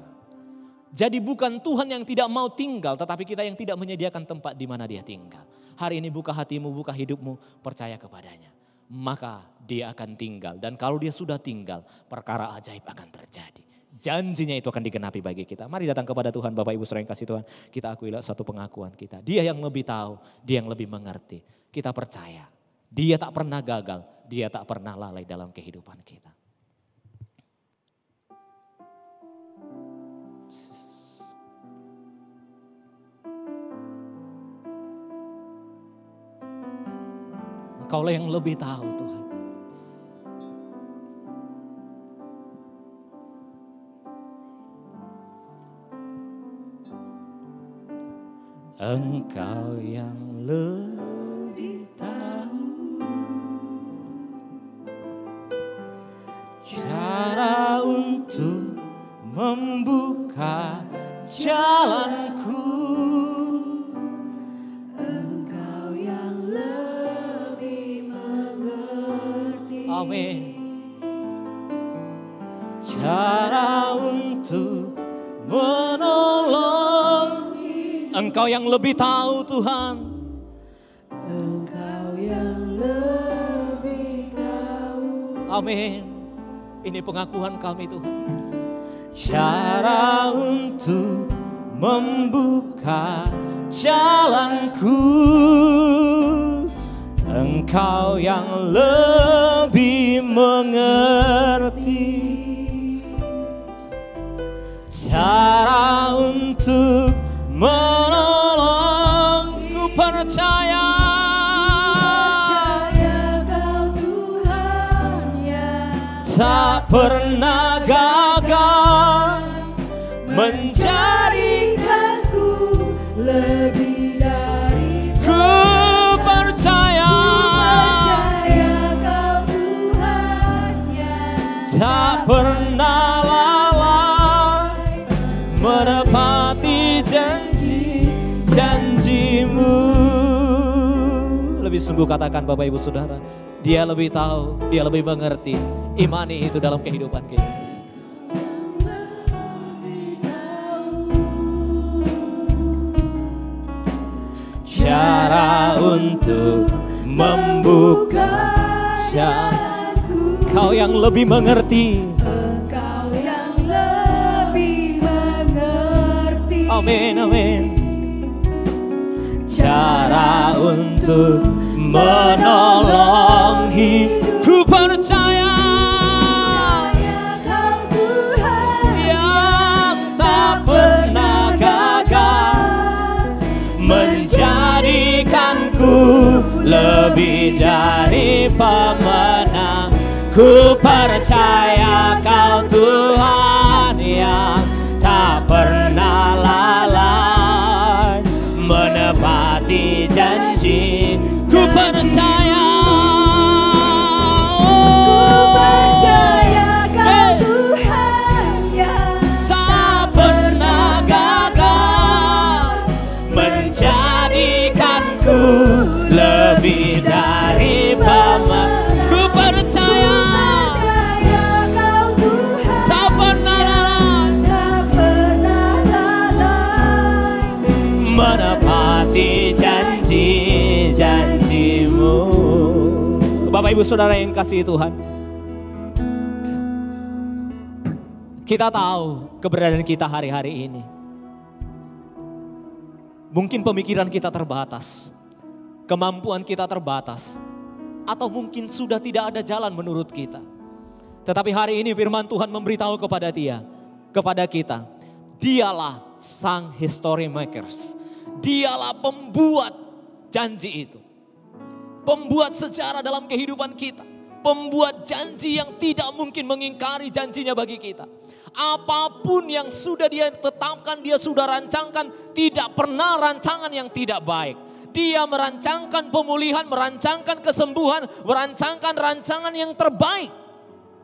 Jadi bukan Tuhan yang tidak mau tinggal, tetapi kita yang tidak menyediakan tempat di mana dia tinggal. Hari ini buka hatimu, buka hidupmu, percaya kepadanya. Maka dia akan tinggal. Dan kalau dia sudah tinggal, perkara ajaib akan terjadi. Janjinya itu akan digenapi bagi kita. Mari datang kepada Tuhan, Bapak Ibu saudara yang kasih Tuhan. Kita akuilah satu pengakuan kita. Dia yang lebih tahu, dia yang lebih mengerti. Kita percaya, dia tak pernah gagal, dia tak pernah lalai dalam kehidupan kita. Engkaulah yang lebih tahu Tuhan. Engkau yang lebih tahu cara untuk membuka jalanku. Engkau yang lebih mengerti. Amin. Cara untuk menolong. Engkau yang lebih tahu Tuhan. Engkau yang lebih tahu. Amin. Ini pengakuan kami Tuhan. Cara untuk membuka jalanku. Engkau yang lebih mengerti. Cara untuk menolongku, percaya. Percaya Kau Tuhan yang Tak pernah gagal menjadikanku lebih dari ku percaya. Percaya Kau Tuhan yang Tak pernah lalai menepati janjimu. Lebih sungguh katakan Bapak Ibu Saudara, dia lebih tahu, dia lebih mengerti. Imani itu dalam kehidupan kita. Cara untuk membuka jalanku. Kau yang lebih mengerti. Engkau yang lebih mengerti. Amin, amin. Cara untuk menolong hidupku, percaya. Kau Tuhan Yang tak pernah gagal menjadikanku lebih dari pemenang. Ku percaya Kau Tuhan yang tak pernah lalai menepati janji. Ku percaya. Ku percaya Kau Tuhan yang tak pernah gagal menjadikanku lebih dari pemenang. Ku percaya. Percaya Kau Tuhan Tak pernah lalai menepati janji-janjimu. Bapak Ibu Saudara yang kasih Tuhan, kita tahu keberadaan kita hari-hari ini. Mungkin pemikiran kita terbatas, kemampuan kita terbatas, atau mungkin sudah tidak ada jalan menurut kita. Tetapi hari ini firman Tuhan memberitahu kepada kita, dialah sang history makers. Dialah pembuat janji itu. Pembuat sejarah dalam kehidupan kita. Pembuat janji yang tidak mungkin mengingkari janjinya bagi kita. Apapun yang sudah dia tetapkan, dia sudah rancangkan, tidak pernah rancangan yang tidak baik. Dia merancangkan pemulihan, merancangkan kesembuhan, merancangkan rancangan yang terbaik.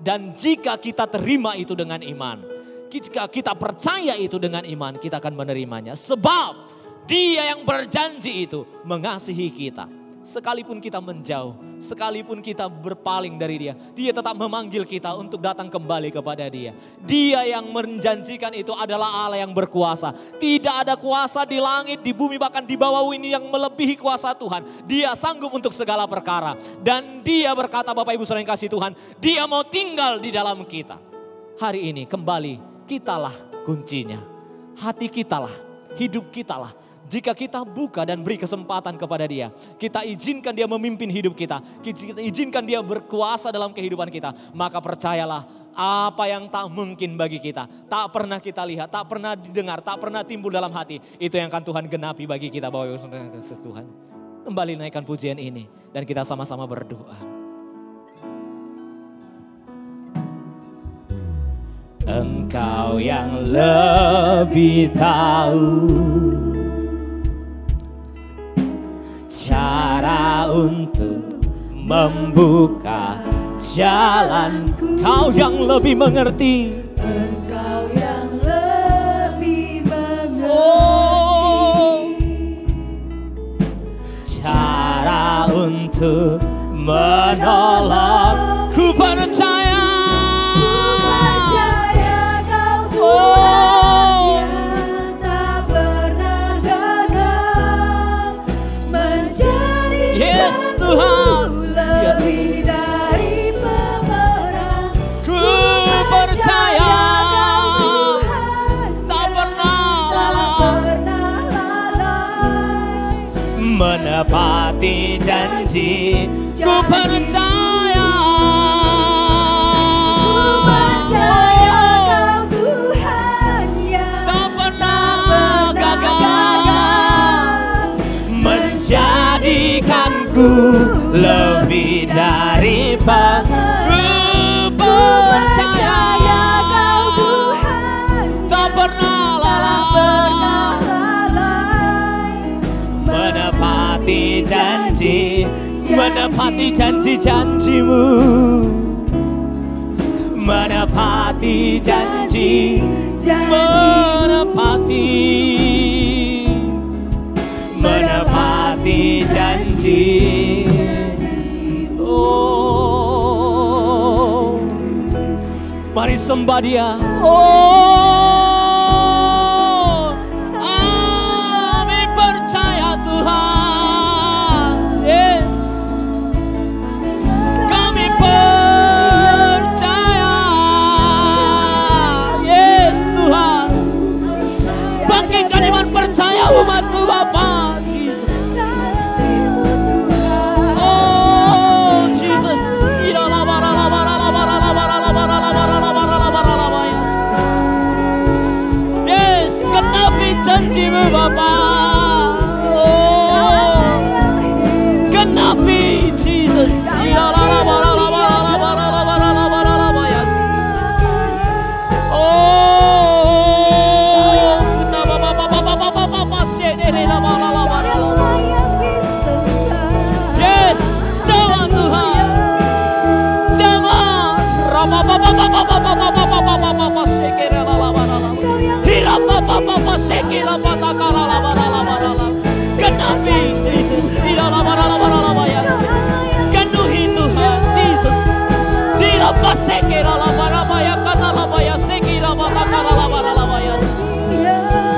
Dan jika kita terima itu dengan iman, jika kita percaya itu dengan iman, kita akan menerimanya. Sebab dia yang berjanji itu mengasihi kita. sekalipun kita menjauh, sekalipun kita berpaling dari Dia, Dia tetap memanggil kita untuk datang kembali kepada Dia. Dia yang menjanjikan itu adalah Allah yang berkuasa. Tidak ada kuasa di langit, di bumi, bahkan di bawah ini yang melebihi kuasa Tuhan. Dia sanggup untuk segala perkara. Dan Dia berkata, Bapak Ibu Saudara yang kasih Tuhan, Dia mau tinggal di dalam kita. Hari ini kembali, kitalah kuncinya. Hati kitalah, hidup kitalah. Jika kita buka dan beri kesempatan kepada Dia, kita izinkan Dia memimpin hidup kita, kita izinkan Dia berkuasa dalam kehidupan kita, maka percayalah apa yang tak mungkin bagi kita, tak pernah kita lihat, tak pernah didengar, tak pernah timbul dalam hati, itu yang akan Tuhan genapi bagi kita. Bapak Ibu Saudara yang kasih Tuhan, kembali naikkan pujian ini dan kita sama-sama berdoa. Engkau yang lebih tahu cara untuk membuka jalanku. Kau yang lebih mengerti. Engkau yang lebih mengerti. Oh, cara untuk menolong. Ku percaya. Ku percaya Kau Tuhan yang tak pernah gagal, menjadikan Yes, Tuhan. lebih dari pemenang. Ku percaya. Tuhan Tak pernah tak lalai. pernah lalai. Menepati janji. Ku percaya. Ku percaya Kau Tuhan yang Tak pernah gagal, menjadikanku lebih dari percaya Kau Tuhan tak pernah lalai, menepati janji, menepati janji-janjimu, menepati janji, menepati janji. Oh, mari sembah Dia. Oh, kami percaya Tuhan. Yes, kami percaya. Yes Tuhan, bangkitkan iman percaya umat-Mu Bapa. Oh Jesus, yes, genapi janji-Mu Bapa. Oh, genapi Jesus. Yes, jangan Tuhan, jangan. Genapi Jesus, penuhi Tuhan Jesus.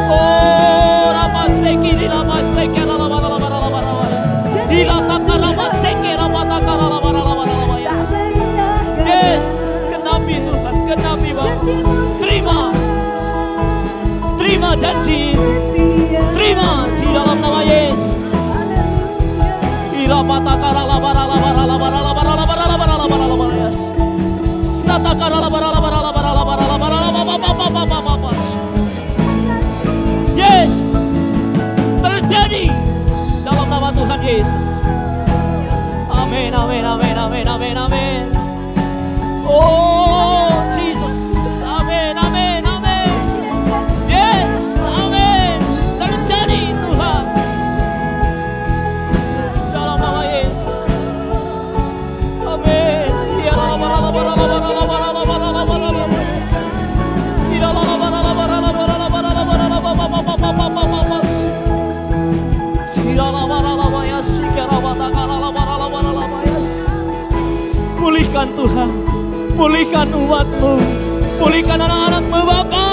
Oh, yes, genapi Tuhan, genapi Bapa. Terima janji, terima di dalam nama Yesus. Yes, terjadi dalam nama Tuhan Yesus. Amin, amin, amin, amin, amin, amin. Oh Jesus, amin, amin, amin. Yes, amin. Terjadi Tuhan dalam nama Yesus. Amin. Ya Allah, Tuhan. Pulihkan umat-Mu, pulihkan anak-anak-Mu Bapa.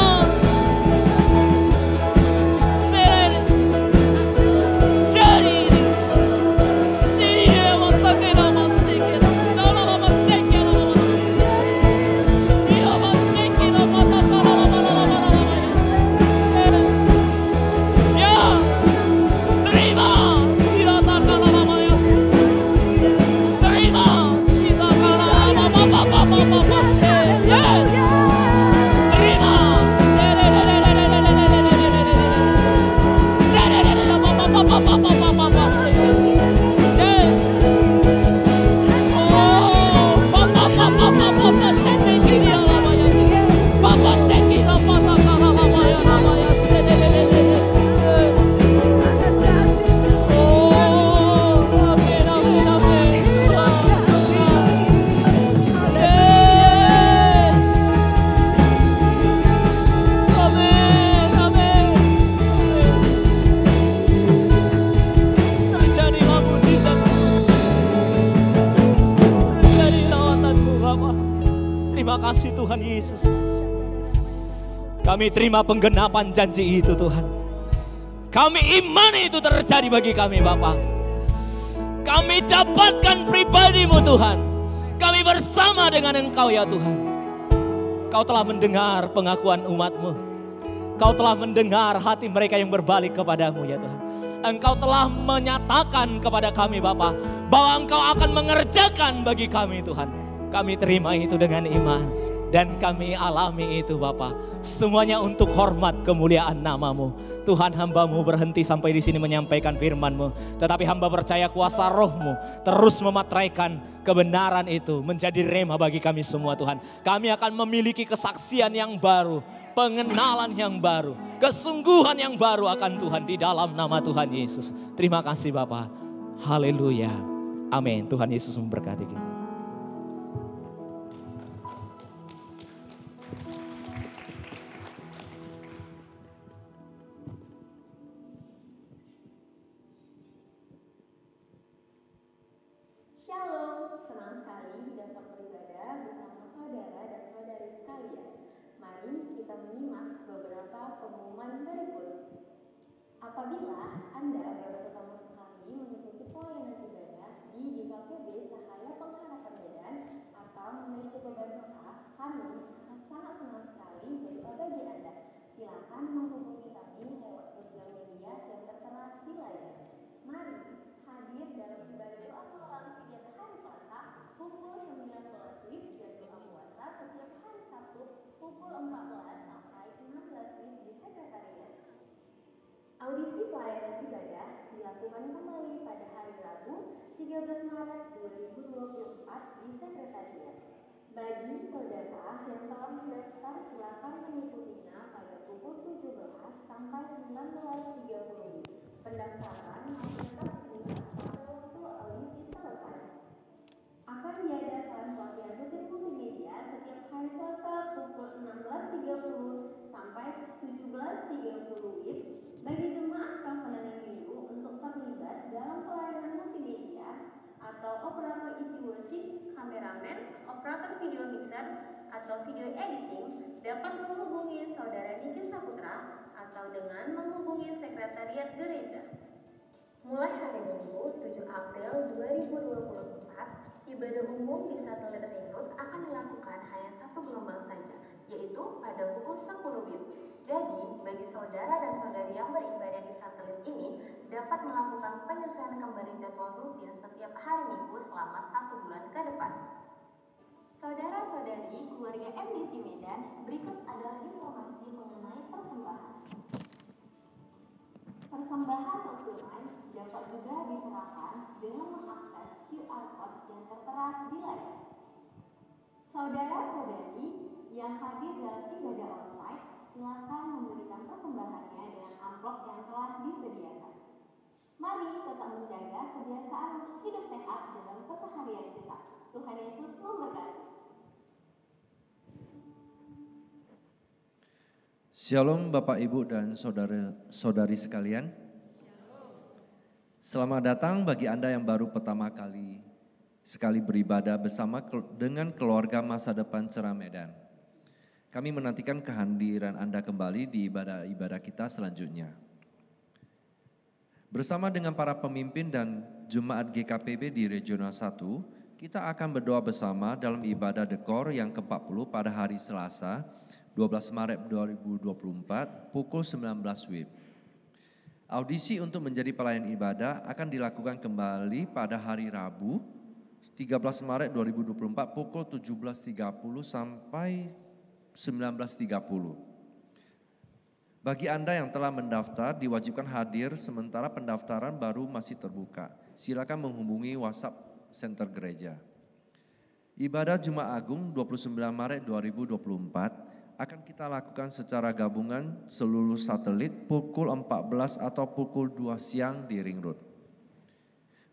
Tuhan Yesus, kami terima penggenapan janji itu Tuhan. Kami imani itu terjadi bagi kami Bapa. Kami dapatkan pribadi-Mu Tuhan. Kami bersama dengan Engkau ya Tuhan. Kau telah mendengar pengakuan umat-Mu. Kau telah mendengar hati mereka yang berbalik kepadamu ya Tuhan. Engkau telah menyatakan kepada kami Bapa bahwa Engkau akan mengerjakan bagi kami Tuhan. Kami terima itu dengan iman. Dan kami alami itu Bapa. Semuanya untuk hormat kemuliaan nama-Mu. Tuhan, hamba-Mu berhenti sampai di sini menyampaikan firman-Mu. Tetapi hamba percaya kuasa Roh-Mu terus mematraikan kebenaran itu menjadi rema bagi kami semua Tuhan. Kami akan memiliki kesaksian yang baru, pengenalan yang baru, kesungguhan yang baru akan Tuhan di dalam nama Tuhan Yesus. Terima kasih Bapa. Haleluya. Amin. Tuhan Yesus memberkati kita. Apabila Anda baru pertama sekali mengikuti pelayanan ibadah di GKPB Cahaya Pengharapan Medan atau memiliki beban doa, kami sangat senang sekali berdoa bagi Anda. Silakan menghubungi kami lewat sosial media yang tertera di layar. Mari hadir dalam ibadah doa pengenalan setiap hari Selasa pukul 19 WIB dan doa puasa setiap hari Sabtu pukul 14 sampai 16 WIB di sekretariat. Audisi pelayanan ibadah dilakukan kembali pada hari Rabu 13 Maret 2024 di sekretariat. Bagi saudara yang telah mendaftar, silakan mengikutinya pada pukul 17 sampai 19.30. Pendaftaran masih tetap dibuka sampai waktu audisi selesai. Akan diadakan pelatihan rutin multimedia setiap hari Selasa pukul 16.30 sampai 17.30 WIB bagi jemaat Covenant Biru untuk terlibat dalam pelayanan multimedia atau operator isi worship, kameramen, operator video mixer, atau video editing dapat menghubungi Saudara Niki Saputra atau dengan menghubungi sekretariat gereja. Mulai hari Minggu 7 April 2024, ibadah umum di Satelit Ringwood akan dilakukan hanya satu gelombang saja, yaitu pada pukul 10 WIB. Jadi, bagi saudara dan saudari yang beribadah di satelit ini dapat melakukan penyesuaian kembali jadwal rutin setiap hari Minggu selama 1 bulan ke depan. Saudara-saudari keluarga MDC Medan, berikut adalah informasi mengenai persembahan. Persembahan non-tunai dapat juga diserahkan dengan mengakses QR Code yang tertera di layar. Saudara-saudari yang hadir dalam ibadah onsite, silakan memberikan persembahannya dengan amplop yang telah disediakan. Mari tetap menjaga kebiasaan untuk hidup sehat dalam keseharian kita. Tuhan Yesus memberkati. Shalom Bapak Ibu dan saudara-saudari sekalian. Selamat datang bagi Anda yang baru pertama kali sekali beribadah bersama dengan keluarga Masa Depan Cerah Medan. Kami menantikan kehadiran Anda kembali di ibadah-ibadah kita selanjutnya. Bersama dengan para pemimpin dan Jemaat GKPB di Regional 1, kita akan berdoa bersama dalam ibadah dekor yang ke-40 pada hari Selasa, 12 Maret 2024, pukul 19 WIB. Audisi untuk menjadi pelayan ibadah akan dilakukan kembali pada hari Rabu, 13 Maret 2024, pukul 17.30 sampai 19.30. Bagi Anda yang telah mendaftar, diwajibkan hadir sementara pendaftaran baru masih terbuka. Silakan menghubungi WhatsApp Center Gereja. Ibadah Jumat Agung 29 Maret 2024 akan kita lakukan secara gabungan seluruh satelit pukul 14 atau pukul 2 siang di Ring Road.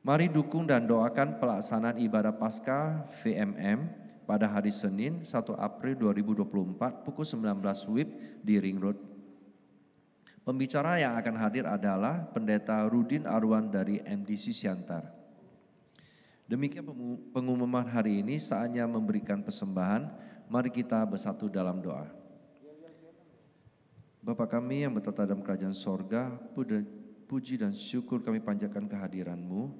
Mari dukung dan doakan pelaksanaan ibadah Paskah VMM pada hari Senin 1 April 2024 pukul 19 WIB di Ring Road. Pembicara yang akan hadir adalah Pendeta Rudin Arwan dari MDC Siantar. Demikian pengumuman hari ini, saatnya memberikan persembahan. Mari kita bersatu dalam doa. Bapa kami yang bertata dalam kerajaan sorga, puji dan syukur kami panjatkan kehadiran-Mu.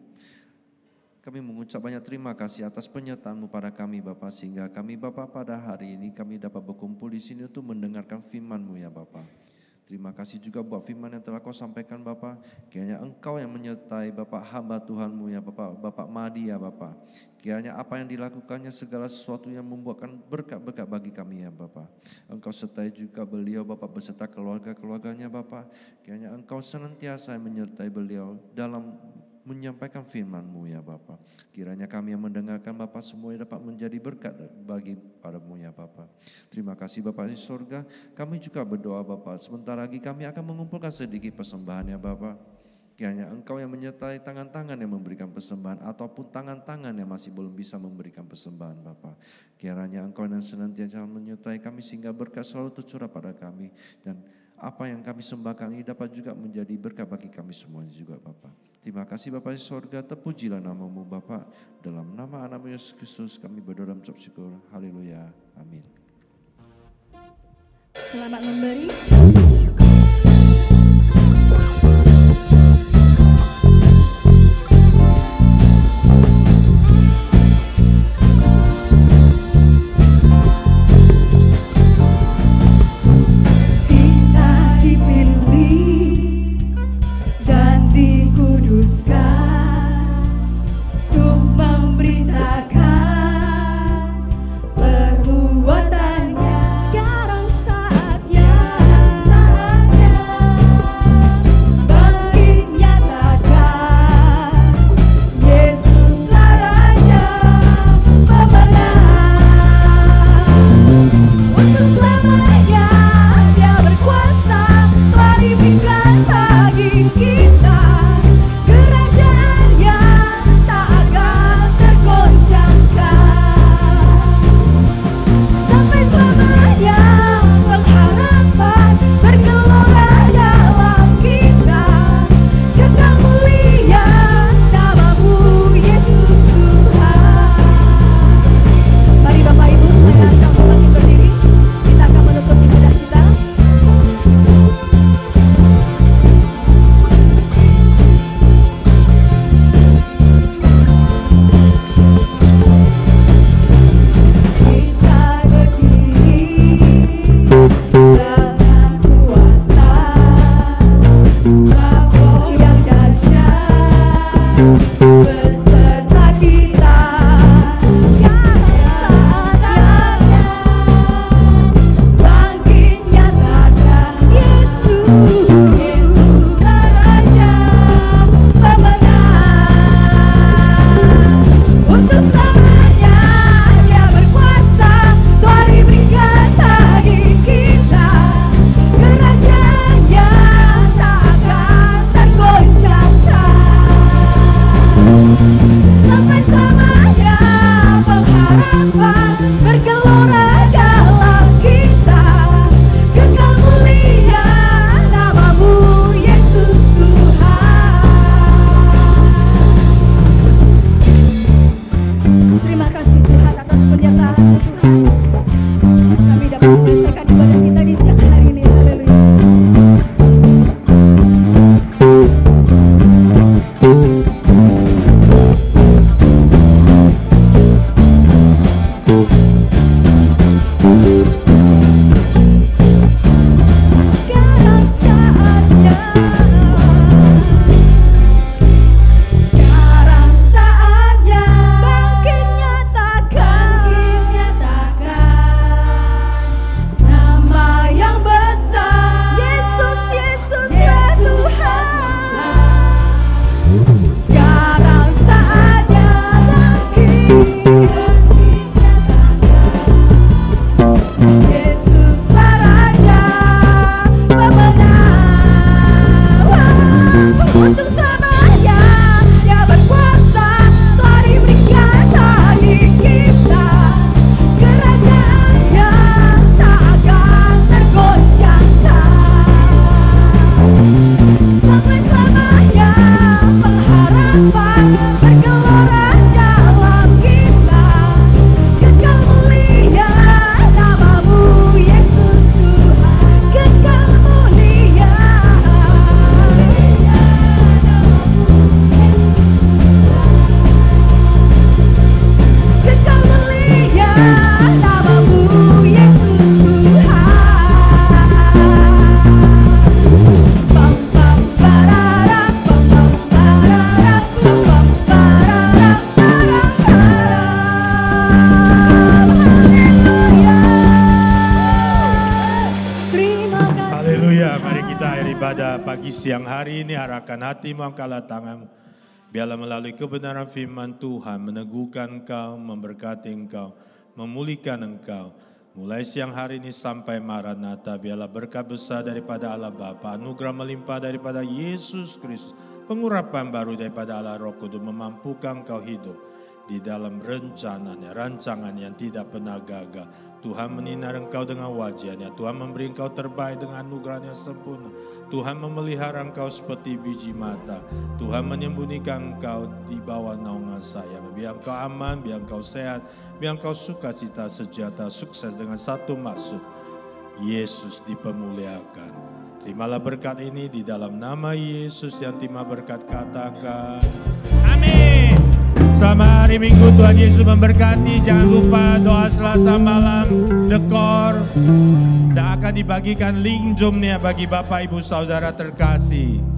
Kami mengucap banyak terima kasih atas penyertaan-Mu pada kami Bapa, sehingga kami Bapa pada hari ini kami dapat berkumpul di sini untuk mendengarkan firman-Mu ya Bapa. Terima kasih juga buat firman yang telah Kau sampaikan Bapa. Kiranya Engkau yang menyertai Bapa hamba Tuhan-Mu ya Bapak Madi ya Bapa. Kiranya apa yang dilakukannya segala sesuatu yang membuatkan berkat-berkat bagi kami ya Bapa. Engkau sertai juga beliau Bapa beserta keluarga-keluarganya Bapa. Kiranya Engkau senantiasa menyertai beliau dalam menyampaikan firman-Mu ya Bapa. Kiranya kami yang mendengarkan Bapa semuanya dapat menjadi berkat bagi padamu ya Bapa. Terima kasih Bapa di surga. Kami juga berdoa Bapa, sebentar lagi kami akan mengumpulkan sedikit persembahan ya Bapa. Kiranya Engkau yang menyertai tangan-tangan yang memberikan persembahan ataupun tangan-tangan yang masih belum bisa memberikan persembahan Bapa. Kiranya Engkau yang senantiasa menyertai kami sehingga berkat selalu tercurah pada kami. Dan apa yang kami sembahkan ini dapat juga menjadi berkat bagi kami semuanya juga Bapa. Terima kasih Bapa di sorga, terpujilah nama-Mu Bapa. Dalam nama anak-Mu Yesus Kristus kami berdoa dan mengucap syukur. Haleluya. Amin. Selamat memberi. Perbuatannya sekarang saatnya Haleluya, mari kita akhiri ibadah pagi siang hari ini. Arahkan hatimu, angkatlah tanganmu. Biarlah melalui kebenaran firman Tuhan meneguhkan engkau, memberkati engkau, memulihkan engkau. Mulai siang hari ini sampai Maranatha, biarlah berkat besar daripada Allah Bapa, anugerah melimpah daripada Yesus Kristus, pengurapan baru daripada Allah Roh Kudus memampukan engkau hidup di dalam rencananya, rancangan yang tidak pernah gagal. Tuhan meninar engkau dengan wajahnya, Tuhan memberi engkau terbaik dengan anugerahnya sempurna. Tuhan memelihara engkau seperti biji mata. Tuhan menyembunyikan engkau di bawah naungan sayap. Biar engkau aman, biar engkau sehat, biar engkau sukacita, sejahtera, sukses dengan satu maksud. Yesus dipermuliakan. Terimalah berkat ini di dalam nama Yesus yang terima berkat, katakan amin. Selamat hari Minggu, Tuhan Yesus memberkati. Jangan lupa doa Selasa malam, dekor. Dan akan dibagikan link Zoom-nya bagi Bapak Ibu Saudara terkasih.